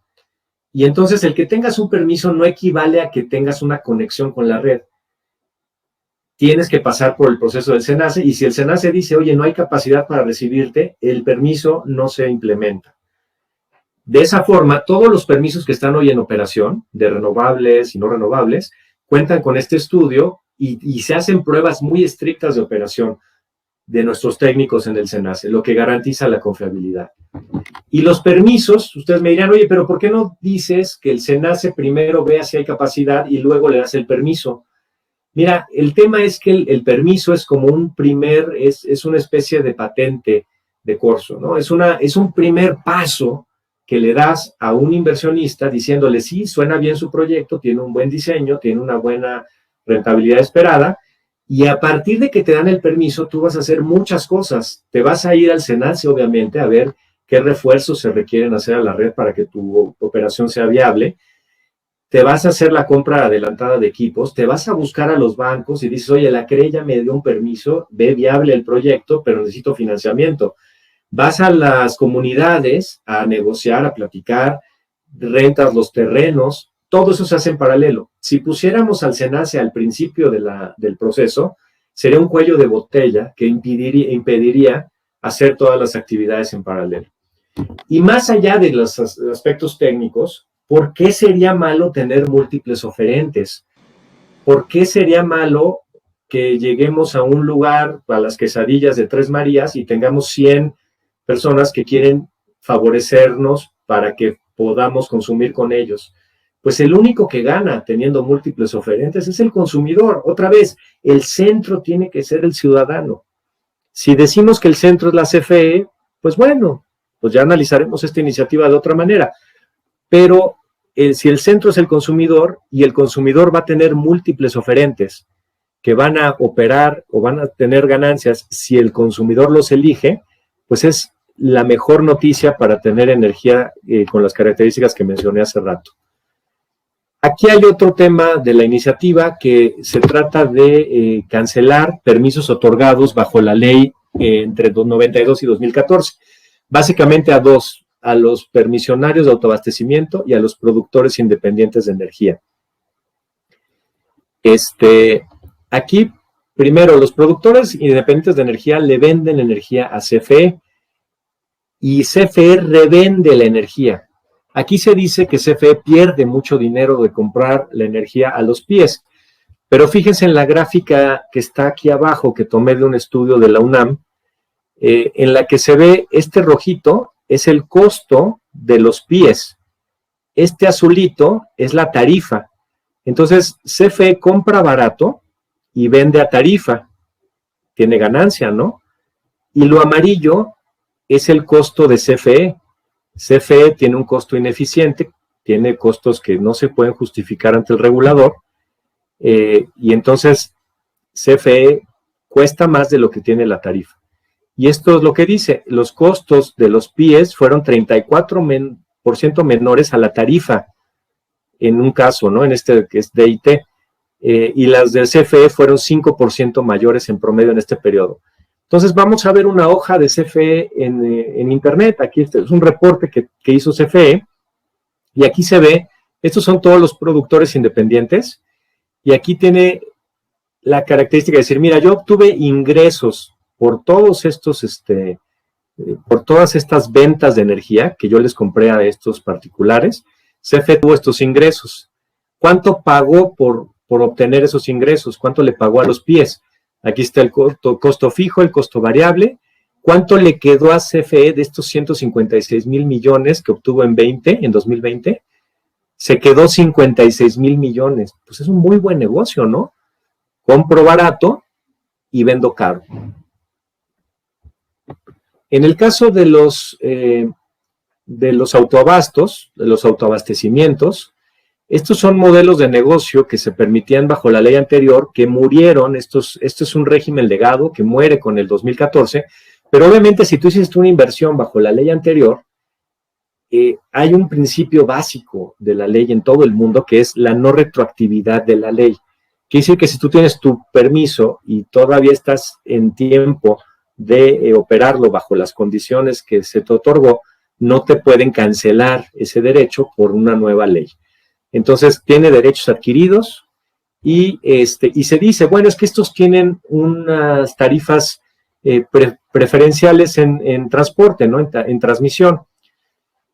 Y entonces el que tengas un permiso no equivale a que tengas una conexión con la red. Tienes que pasar por el proceso del CENACE, y si el CENACE dice, oye, no hay capacidad para recibirte, el permiso no se implementa. De esa forma, todos los permisos que están hoy en operación, de renovables y no renovables, cuentan con este estudio y se hacen pruebas muy estrictas de operación de nuestros técnicos en el SENACE, lo que garantiza la confiabilidad. Y los permisos, ustedes me dirán, oye, pero ¿por qué no dices que el SENACE primero vea si hay capacidad y luego le das el permiso? Mira, el tema es que el permiso es como es una especie de patente de corso, ¿no? Es un primer paso que le das a un inversionista diciéndole, sí, suena bien su proyecto, tiene un buen diseño, tiene una buena rentabilidad esperada, y a partir de que te dan el permiso, tú vas a hacer muchas cosas. Te vas a ir al SENACE, obviamente, a ver qué refuerzos se requieren hacer a la red para que tu operación sea viable. Te vas a hacer la compra adelantada de equipos, te vas a buscar a los bancos y dices, oye, la CRE ya me dio un permiso, ve viable el proyecto, pero necesito financiamiento. Vas a las comunidades a negociar, a platicar, rentas los terrenos, todo eso se hace en paralelo. Si pusiéramos al SENACE al principio del proceso, sería un cuello de botella que impediría hacer todas las actividades en paralelo. Y más allá de los aspectos técnicos, ¿por qué sería malo tener múltiples oferentes? ¿Por qué sería malo que lleguemos a un lugar, a las quesadillas de Tres Marías, y tengamos 100 personas que quieren favorecernos para que podamos consumir con ellos? Pues el único que gana teniendo múltiples oferentes es el consumidor. Otra vez, el centro tiene que ser el ciudadano. Si decimos que el centro es la CFE, pues bueno, pues ya analizaremos esta iniciativa de otra manera. Pero si el centro es el consumidor y el consumidor va a tener múltiples oferentes que van a operar o van a tener ganancias si el consumidor los elige, pues es la mejor noticia para tener energía con las características que mencioné hace rato. Aquí hay otro tema de la iniciativa que se trata de cancelar permisos otorgados bajo la ley entre 92 y 2014. Básicamente a los permisionarios de autoabastecimiento y a los productores independientes de energía. Aquí, primero, los productores independientes de energía le venden energía a CFE y CFE revende la energía. Aquí se dice que CFE pierde mucho dinero de comprar la energía a los pies, pero fíjense en la gráfica que está aquí abajo, que tomé de un estudio de la UNAM, en la que se ve este rojito es el costo de los pies. Este azulito es la tarifa. Entonces, CFE compra barato y vende a tarifa. Tiene ganancia, ¿no? Y lo amarillo es el costo de CFE. CFE tiene un costo ineficiente, tiene costos que no se pueden justificar ante el regulador, y entonces CFE cuesta más de lo que tiene la tarifa. Y esto es lo que dice, los costos de los PIEs fueron 34% menores a la tarifa, en un caso, ¿no? En este que es DIT, y las del CFE fueron 5% mayores en promedio en este periodo. Entonces vamos a ver una hoja de CFE en internet. Aquí es un reporte que hizo CFE, y aquí se ve, estos son todos los productores independientes, y aquí tiene la característica de decir, mira, yo obtuve ingresos por todos estos, por todas estas ventas de energía que yo les compré a estos particulares. CFE tuvo estos ingresos. ¿Cuánto pagó por obtener esos ingresos? ¿Cuánto le pagó a los pies? Aquí está el costo fijo, el costo variable. ¿Cuánto le quedó a CFE de estos 156,000 millones que obtuvo en 2020? Se quedó 56,000 millones. Pues es un muy buen negocio, ¿no? Compro barato y vendo caro. En el caso de los autoabastos, de los autoabastecimientos, estos son modelos de negocio que se permitían bajo la ley anterior, que murieron. Esto es un régimen legado que muere con el 2014, pero obviamente si tú hiciste una inversión bajo la ley anterior, hay un principio básico de la ley en todo el mundo, que es la no retroactividad de la ley. Quiere decir que si tú tienes tu permiso y todavía estás en tiempo de operarlo bajo las condiciones que se te otorgó, no te pueden cancelar ese derecho por una nueva ley. Entonces, tiene derechos adquiridos y se dice, bueno, es que estos tienen unas tarifas preferenciales en transporte, ¿no? En transmisión.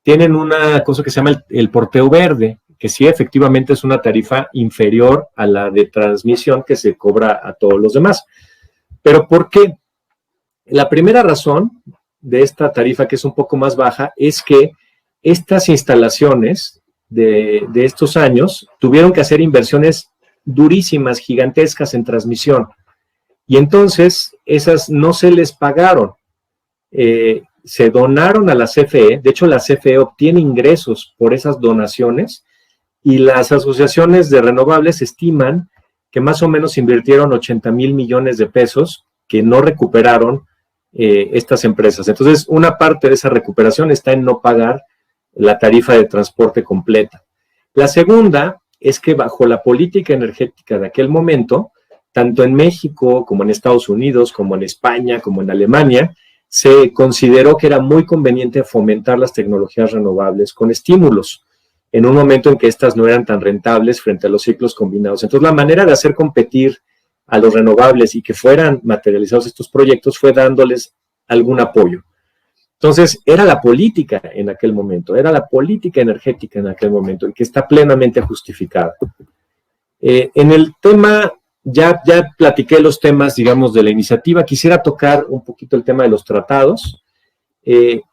Tienen una cosa que se llama el porteo verde, que sí efectivamente es una tarifa inferior a la de transmisión que se cobra a todos los demás. ¿Pero por qué? La primera razón de esta tarifa, que es un poco más baja, es que estas instalaciones de estos años tuvieron que hacer inversiones durísimas, gigantescas en transmisión, y entonces esas no se les pagaron. Se donaron a la CFE, de hecho la CFE obtiene ingresos por esas donaciones, y las asociaciones de renovables estiman que más o menos invirtieron 80,000 millones de pesos que no recuperaron estas empresas. Entonces, una parte de esa recuperación está en no pagar la tarifa de transporte completa. La segunda es que bajo la política energética de aquel momento, tanto en México como en Estados Unidos, como en España, como en Alemania, se consideró que era muy conveniente fomentar las tecnologías renovables con estímulos, en un momento en que estas no eran tan rentables frente a los ciclos combinados. Entonces, la manera de hacer competir a los renovables y que fueran materializados estos proyectos fue dándoles algún apoyo. Entonces, era la política en aquel momento, era la política energética en aquel momento, y que está plenamente justificada. En el tema, ya platiqué los temas, digamos, de la iniciativa. Quisiera tocar un poquito el tema de los tratados.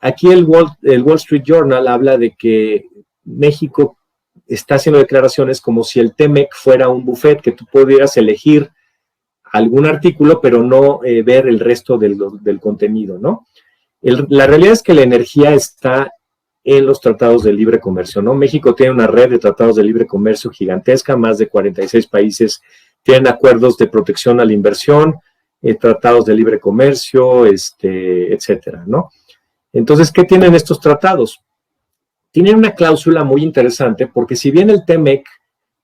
Aquí el Wall Street Journal habla de que México está haciendo declaraciones como si el TEMEC fuera un buffet, que tú pudieras elegir algún artículo, pero no ver el resto del contenido, ¿no? La realidad es que la energía está en los tratados de libre comercio, ¿no? México tiene una red de tratados de libre comercio gigantesca, más de 46 países tienen acuerdos de protección a la inversión, tratados de libre comercio, etcétera, ¿no? Entonces, ¿qué tienen estos tratados? Tienen una cláusula muy interesante, porque si bien el TEMEC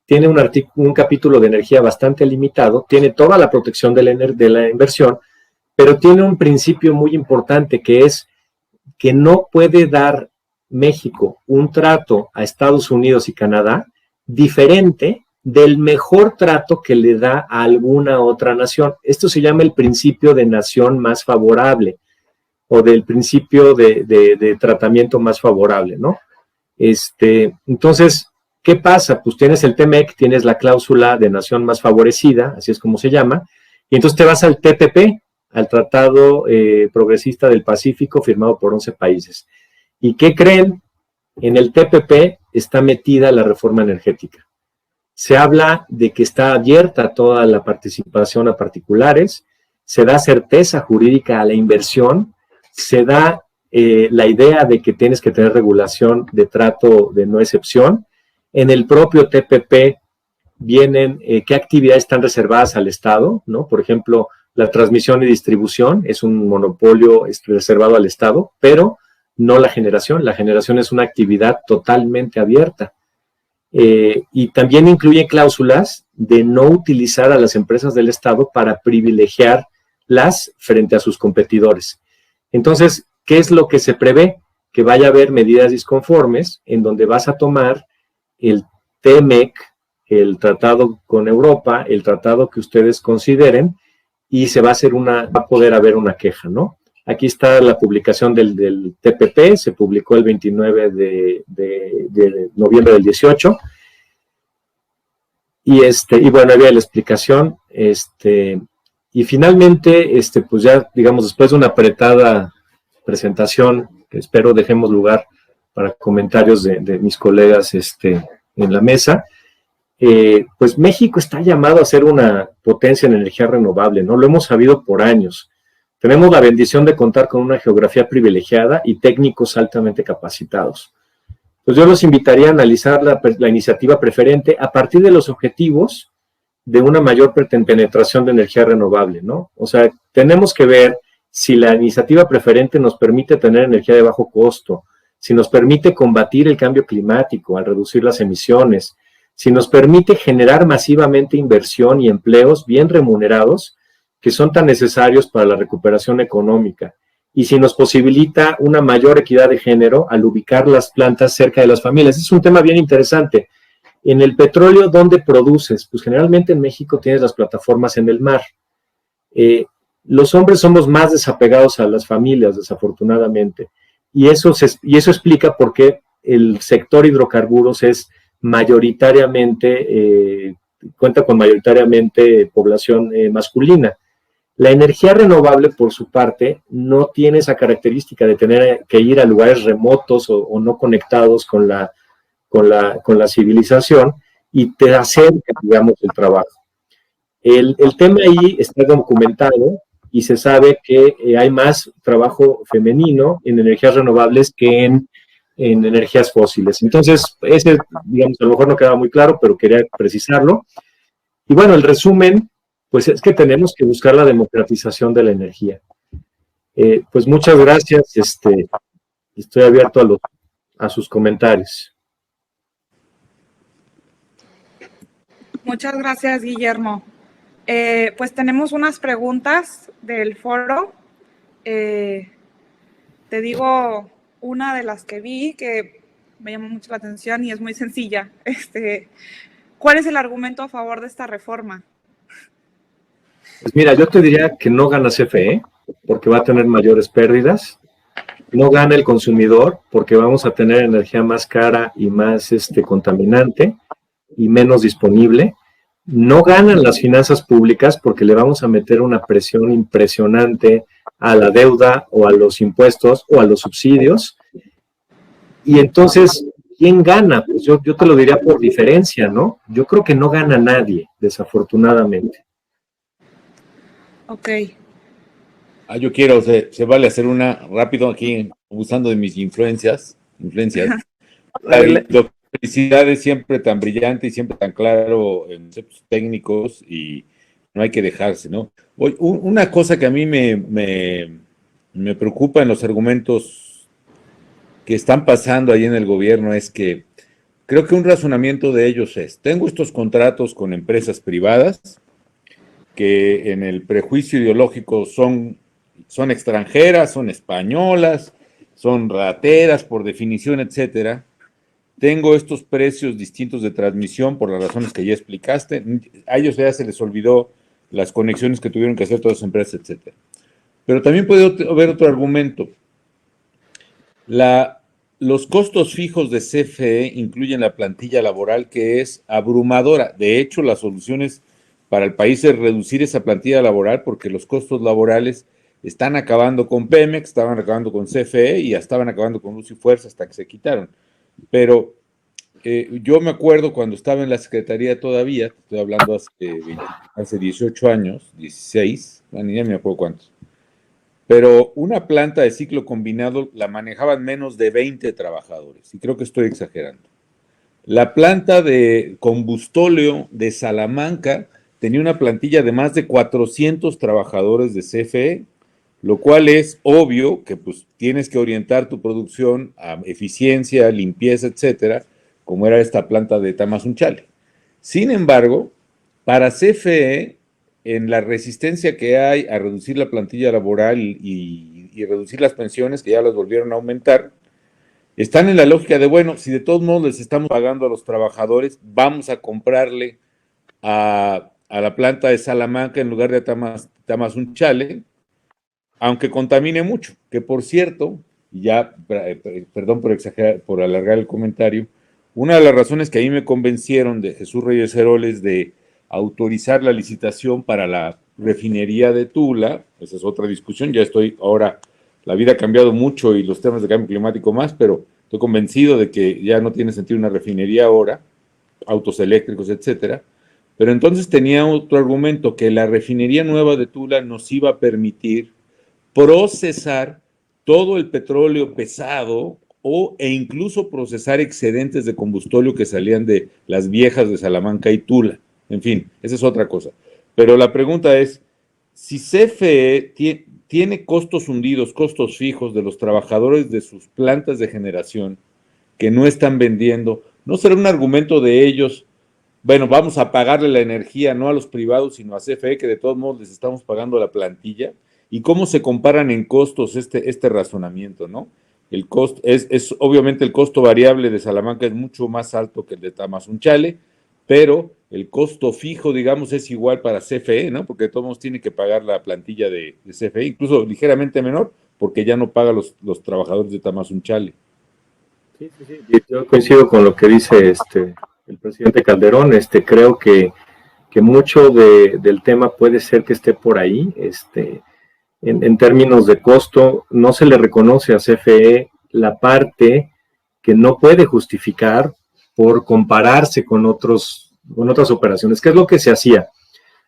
tiene un capítulo de energía bastante limitado, tiene toda la protección de la inversión, pero tiene un principio muy importante, que es que no puede dar México un trato a Estados Unidos y Canadá diferente del mejor trato que le da a alguna otra nación. Esto se llama el principio de nación más favorable, o del principio de tratamiento más favorable, ¿no? Entonces, ¿qué pasa? Pues tienes el TEMEC, tienes la cláusula de nación más favorecida, así es como se llama, y entonces te vas al TPP, al Tratado Progresista del Pacífico, firmado por 11 países. ¿Y qué creen? En el TPP está metida la reforma energética. Se habla de que está abierta toda la participación a particulares, se da certeza jurídica a la inversión, se da la idea de que tienes que tener regulación de trato de no excepción. En el propio TPP vienen qué actividades están reservadas al Estado, ¿no? Por ejemplo, la transmisión y distribución es un monopolio reservado al Estado, pero no la generación. La generación es una actividad totalmente abierta. Y también incluye cláusulas de no utilizar a las empresas del Estado para privilegiarlas frente a sus competidores. Entonces, ¿qué es lo que se prevé? Que vaya a haber medidas disconformes en donde vas a tomar el TEMEC, el tratado con Europa, el tratado que ustedes consideren, y se va a poder haber una queja, ¿no? Aquí está la publicación del TPP, se publicó el 29 de noviembre del 18, y bueno, había la explicación, y finalmente, pues ya, digamos, después de una apretada presentación, que espero dejemos lugar para comentarios de mis colegas en la mesa, pues México está llamado a ser una potencia en energía renovable, ¿no? Lo hemos sabido por años. Tenemos la bendición de contar con una geografía privilegiada y técnicos altamente capacitados. Pues yo los invitaría a analizar la iniciativa preferente a partir de los objetivos de una mayor penetración de energía renovable, ¿no? O sea, tenemos que ver si la iniciativa preferente nos permite tener energía de bajo costo, si nos permite combatir el cambio climático al reducir las emisiones, si nos permite generar masivamente inversión y empleos bien remunerados que son tan necesarios para la recuperación económica, y si nos posibilita una mayor equidad de género al ubicar las plantas cerca de las familias. Es un tema bien interesante. En el petróleo, ¿dónde produces? Pues generalmente en México tienes las plataformas en el mar. Los hombres somos más desapegados a las familias, desafortunadamente, y eso explica por qué el sector hidrocarburos es mayoritariamente, cuenta con mayoritariamente población masculina. La energía renovable, por su parte, no tiene esa característica de tener que ir a lugares remotos o no conectados con la civilización, y te acerca, digamos, el trabajo. El tema ahí está documentado y se sabe que hay más trabajo femenino en energías renovables que en energías fósiles. Entonces, ese, digamos, a lo mejor no quedaba muy claro, pero quería precisarlo. Y bueno, el resumen, pues es que tenemos que buscar la democratización de la energía. Pues muchas gracias, estoy abierto a sus comentarios. Muchas gracias, Guillermo. Pues tenemos unas preguntas del foro. Te digo una de las que vi que me llamó mucho la atención y es muy sencilla. ¿Cuál es el argumento a favor de esta reforma? Pues mira, yo te diría que no gana CFE, porque va a tener mayores pérdidas. No gana el consumidor, porque vamos a tener energía más cara y más contaminante y menos disponible. No ganan las finanzas públicas, porque le vamos a meter una presión impresionante a la deuda o a los impuestos o a los subsidios. Y entonces, ¿quién gana? Pues yo te lo diría por diferencia, ¿no? Yo creo que no gana nadie, desafortunadamente. Ok. Yo quiero, se vale hacer una rápido aquí, usando de mis influencias. Felicidades, siempre tan brillante y siempre tan claro en conceptos técnicos, y no hay que dejarse, ¿no? Una cosa que a mí me preocupa en los argumentos que están pasando ahí en el gobierno es que creo que un razonamiento de ellos es: tengo estos contratos con empresas privadas que en el prejuicio ideológico son extranjeras, son españolas, son rateras por definición, etcétera. Tengo estos precios distintos de transmisión por las razones que ya explicaste. A ellos ya se les olvidó las conexiones que tuvieron que hacer todas las empresas, etcétera. Pero también puede haber otro argumento. Los costos fijos de CFE incluyen la plantilla laboral, que es abrumadora. De hecho, las soluciones para el país es reducir esa plantilla laboral, porque los costos laborales están acabando con Pemex, estaban acabando con CFE y ya estaban acabando con Luz y Fuerza hasta que se quitaron. Pero yo me acuerdo cuando estaba en la Secretaría todavía, estoy hablando hace 18 años, 16, bueno, ya me acuerdo cuántos, pero una planta de ciclo combinado la manejaban menos de 20 trabajadores, y creo que estoy exagerando. La planta de combustóleo de Salamanca tenía una plantilla de más de 400 trabajadores de CFE, lo cual es obvio que pues tienes que orientar tu producción a eficiencia, limpieza, etcétera, como era esta planta de Tamazunchale. Sin embargo, para CFE, en la resistencia que hay a reducir la plantilla laboral y reducir las pensiones, que ya las volvieron a aumentar, están en la lógica de, bueno, si de todos modos les estamos pagando a los trabajadores, vamos a comprarle a la planta de Salamanca en lugar de Tamazunchale, aunque contamine mucho, que por cierto, ya, perdón por exagerar, por alargar el comentario, una de las razones que a mí me convencieron de Jesús Reyes Heroles de autorizar la licitación para la refinería de Tula, esa es otra discusión, ya estoy ahora, la vida ha cambiado mucho y los temas de cambio climático más, pero estoy convencido de que ya no tiene sentido una refinería ahora, autos eléctricos, etcétera. Pero entonces tenía otro argumento, que la refinería nueva de Tula nos iba a permitir procesar todo el petróleo pesado e incluso procesar excedentes de combustóleo que salían de las viejas de Salamanca y Tula. En fin, esa es otra cosa. Pero la pregunta es, si CFE tiene costos hundidos, costos fijos de los trabajadores de sus plantas de generación que no están vendiendo, ¿no será un argumento de ellos? Bueno, vamos a pagarle la energía no a los privados, sino a CFE, que de todos modos les estamos pagando la plantilla. ¿Y cómo se comparan en costos este razonamiento, no? El costo es obviamente el costo variable de Salamanca es mucho más alto que el de Tamazunchale, pero el costo fijo, digamos, es igual para CFE, ¿no? Porque de todos modos tiene que pagar la plantilla de CFE, incluso ligeramente menor, porque ya no paga los trabajadores de Tamazunchale. Sí. Yo coincido con lo que dice el presidente Calderón. Creo que mucho del tema puede ser que esté por ahí. En términos de costo, no se le reconoce a CFE la parte que no puede justificar por compararse con otras operaciones. ¿Qué es lo que se hacía?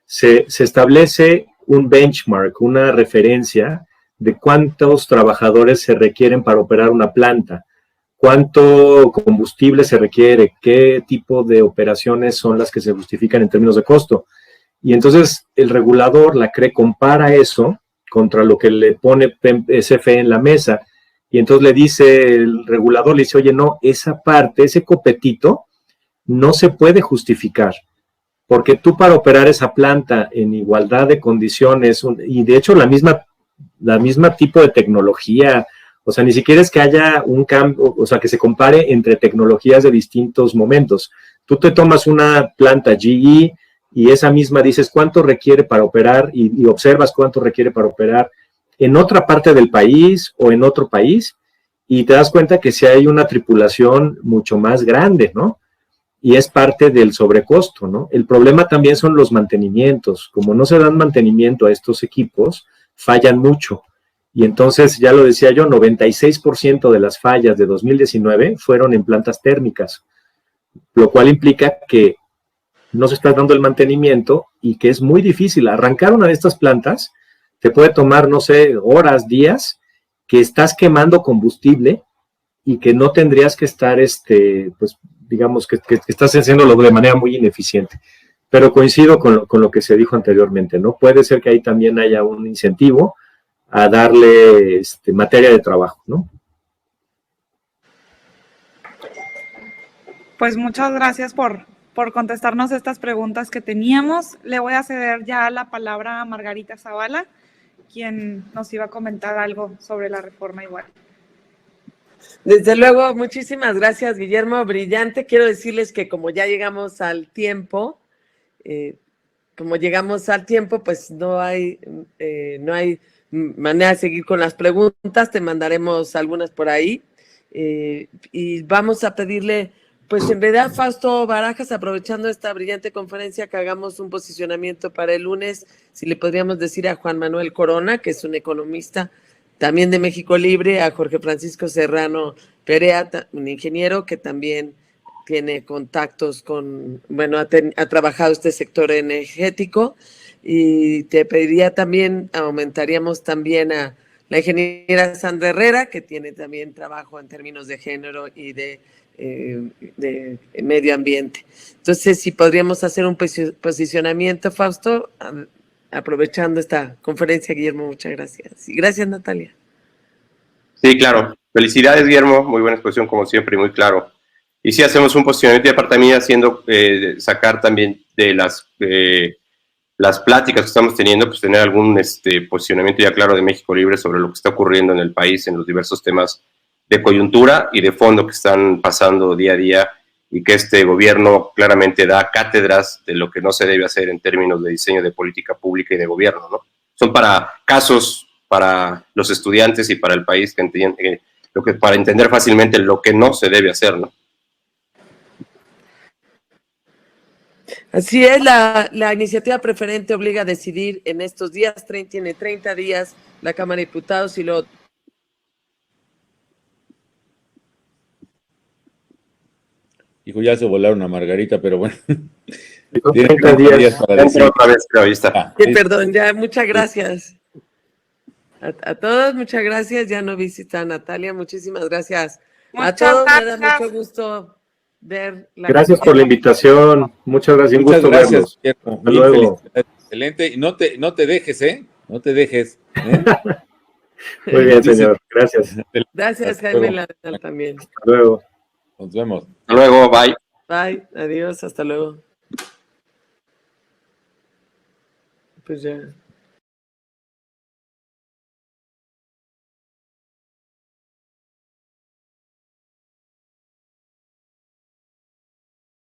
Se establece un benchmark, una referencia de cuántos trabajadores se requieren para operar una planta, cuánto combustible se requiere, qué tipo de operaciones son las que se justifican en términos de costo. Y entonces el regulador, la CRE, compara eso contra lo que le pone CFE en la mesa, y entonces le dice, el regulador le dice, oye, no, esa parte, ese copetito, no se puede justificar, porque tú para operar esa planta en igualdad de condiciones, y de hecho la misma tipo de tecnología, o sea, ni siquiera es que haya un cambio, o sea, que se compare entre tecnologías de distintos momentos. Tú te tomas una planta GE y esa misma dices cuánto requiere para operar y observas cuánto requiere para operar en otra parte del país o en otro país, y te das cuenta que si hay una tripulación mucho más grande, ¿no? Y es parte del sobrecosto, ¿no? El problema también son los mantenimientos. Como no se dan mantenimiento a estos equipos, fallan mucho. Y entonces, ya lo decía yo, 96% de las fallas de 2019 fueron en plantas térmicas, lo cual implica que no se está dando el mantenimiento y que es muy difícil. Arrancar una de estas plantas te puede tomar, no sé, horas, días, que estás quemando combustible y que no tendrías que estar, pues, digamos, que estás haciéndolo de manera muy ineficiente. Pero coincido con lo que se dijo anteriormente, ¿no? Puede ser que ahí también haya un incentivo a darle materia de trabajo, ¿no? Pues muchas gracias por contestarnos estas preguntas que teníamos. Le voy a ceder ya la palabra a Margarita Zavala, quien nos iba a comentar algo sobre la reforma igual. Desde luego, muchísimas gracias, Guillermo, brillante. Quiero decirles que como ya llegamos al tiempo, pues no hay manera de seguir con las preguntas, te mandaremos algunas por ahí, y vamos a pedirle, pues en realidad, Fausto Barajas, aprovechando esta brillante conferencia, que hagamos un posicionamiento para el lunes, si le podríamos decir a Juan Manuel Corona, que es un economista también de México Libre, a Jorge Francisco Serrano Perea, un ingeniero que también tiene contactos con, bueno, ha trabajado este sector energético, y te pediría también, aumentaríamos también a la ingeniera Sandra Herrera, que tiene también trabajo en términos de género y de medio ambiente. Entonces, si podríamos hacer un posicionamiento, Fausto, aprovechando esta conferencia, Guillermo, muchas gracias. Y gracias, Natalia. Sí, claro. Felicidades, Guillermo. Muy buena exposición, como siempre, y muy claro. Y sí, hacemos un posicionamiento, y aparte también haciendo, sacar también de las pláticas que estamos teniendo, pues tener algún posicionamiento ya claro de México Libre sobre lo que está ocurriendo en el país, en los diversos temas de coyuntura y de fondo que están pasando día a día, y que este gobierno claramente da cátedras de lo que no se debe hacer en términos de diseño de política pública y de gobierno, ¿no? Son para casos, para los estudiantes y para el país, para entender fácilmente lo que no se debe hacer, ¿no? Así es, la iniciativa preferente obliga a decidir en estos días, tiene 30 días la Cámara de Diputados, y luego... Dijo, ya se volaron a Margarita, pero bueno. 30 días para decir. Otra vez, pero ahí está. Perdón, ya, muchas gracias. A todos, muchas gracias. Ya no visita a Natalia, muchísimas gracias. A todos, me da mucho gusto ver la... Gracias por la invitación. Muchas gracias. Muchas un gusto gracias, verlos. Guillermo. Hasta luego. Excelente. Y no te dejes, ¿eh? No te dejes. Muy bien, señor. Gracias. Gracias, Jaime Ladral, también. Hasta luego. Nos vemos. Hasta luego, bye. Bye, adiós, hasta luego. Pues ya.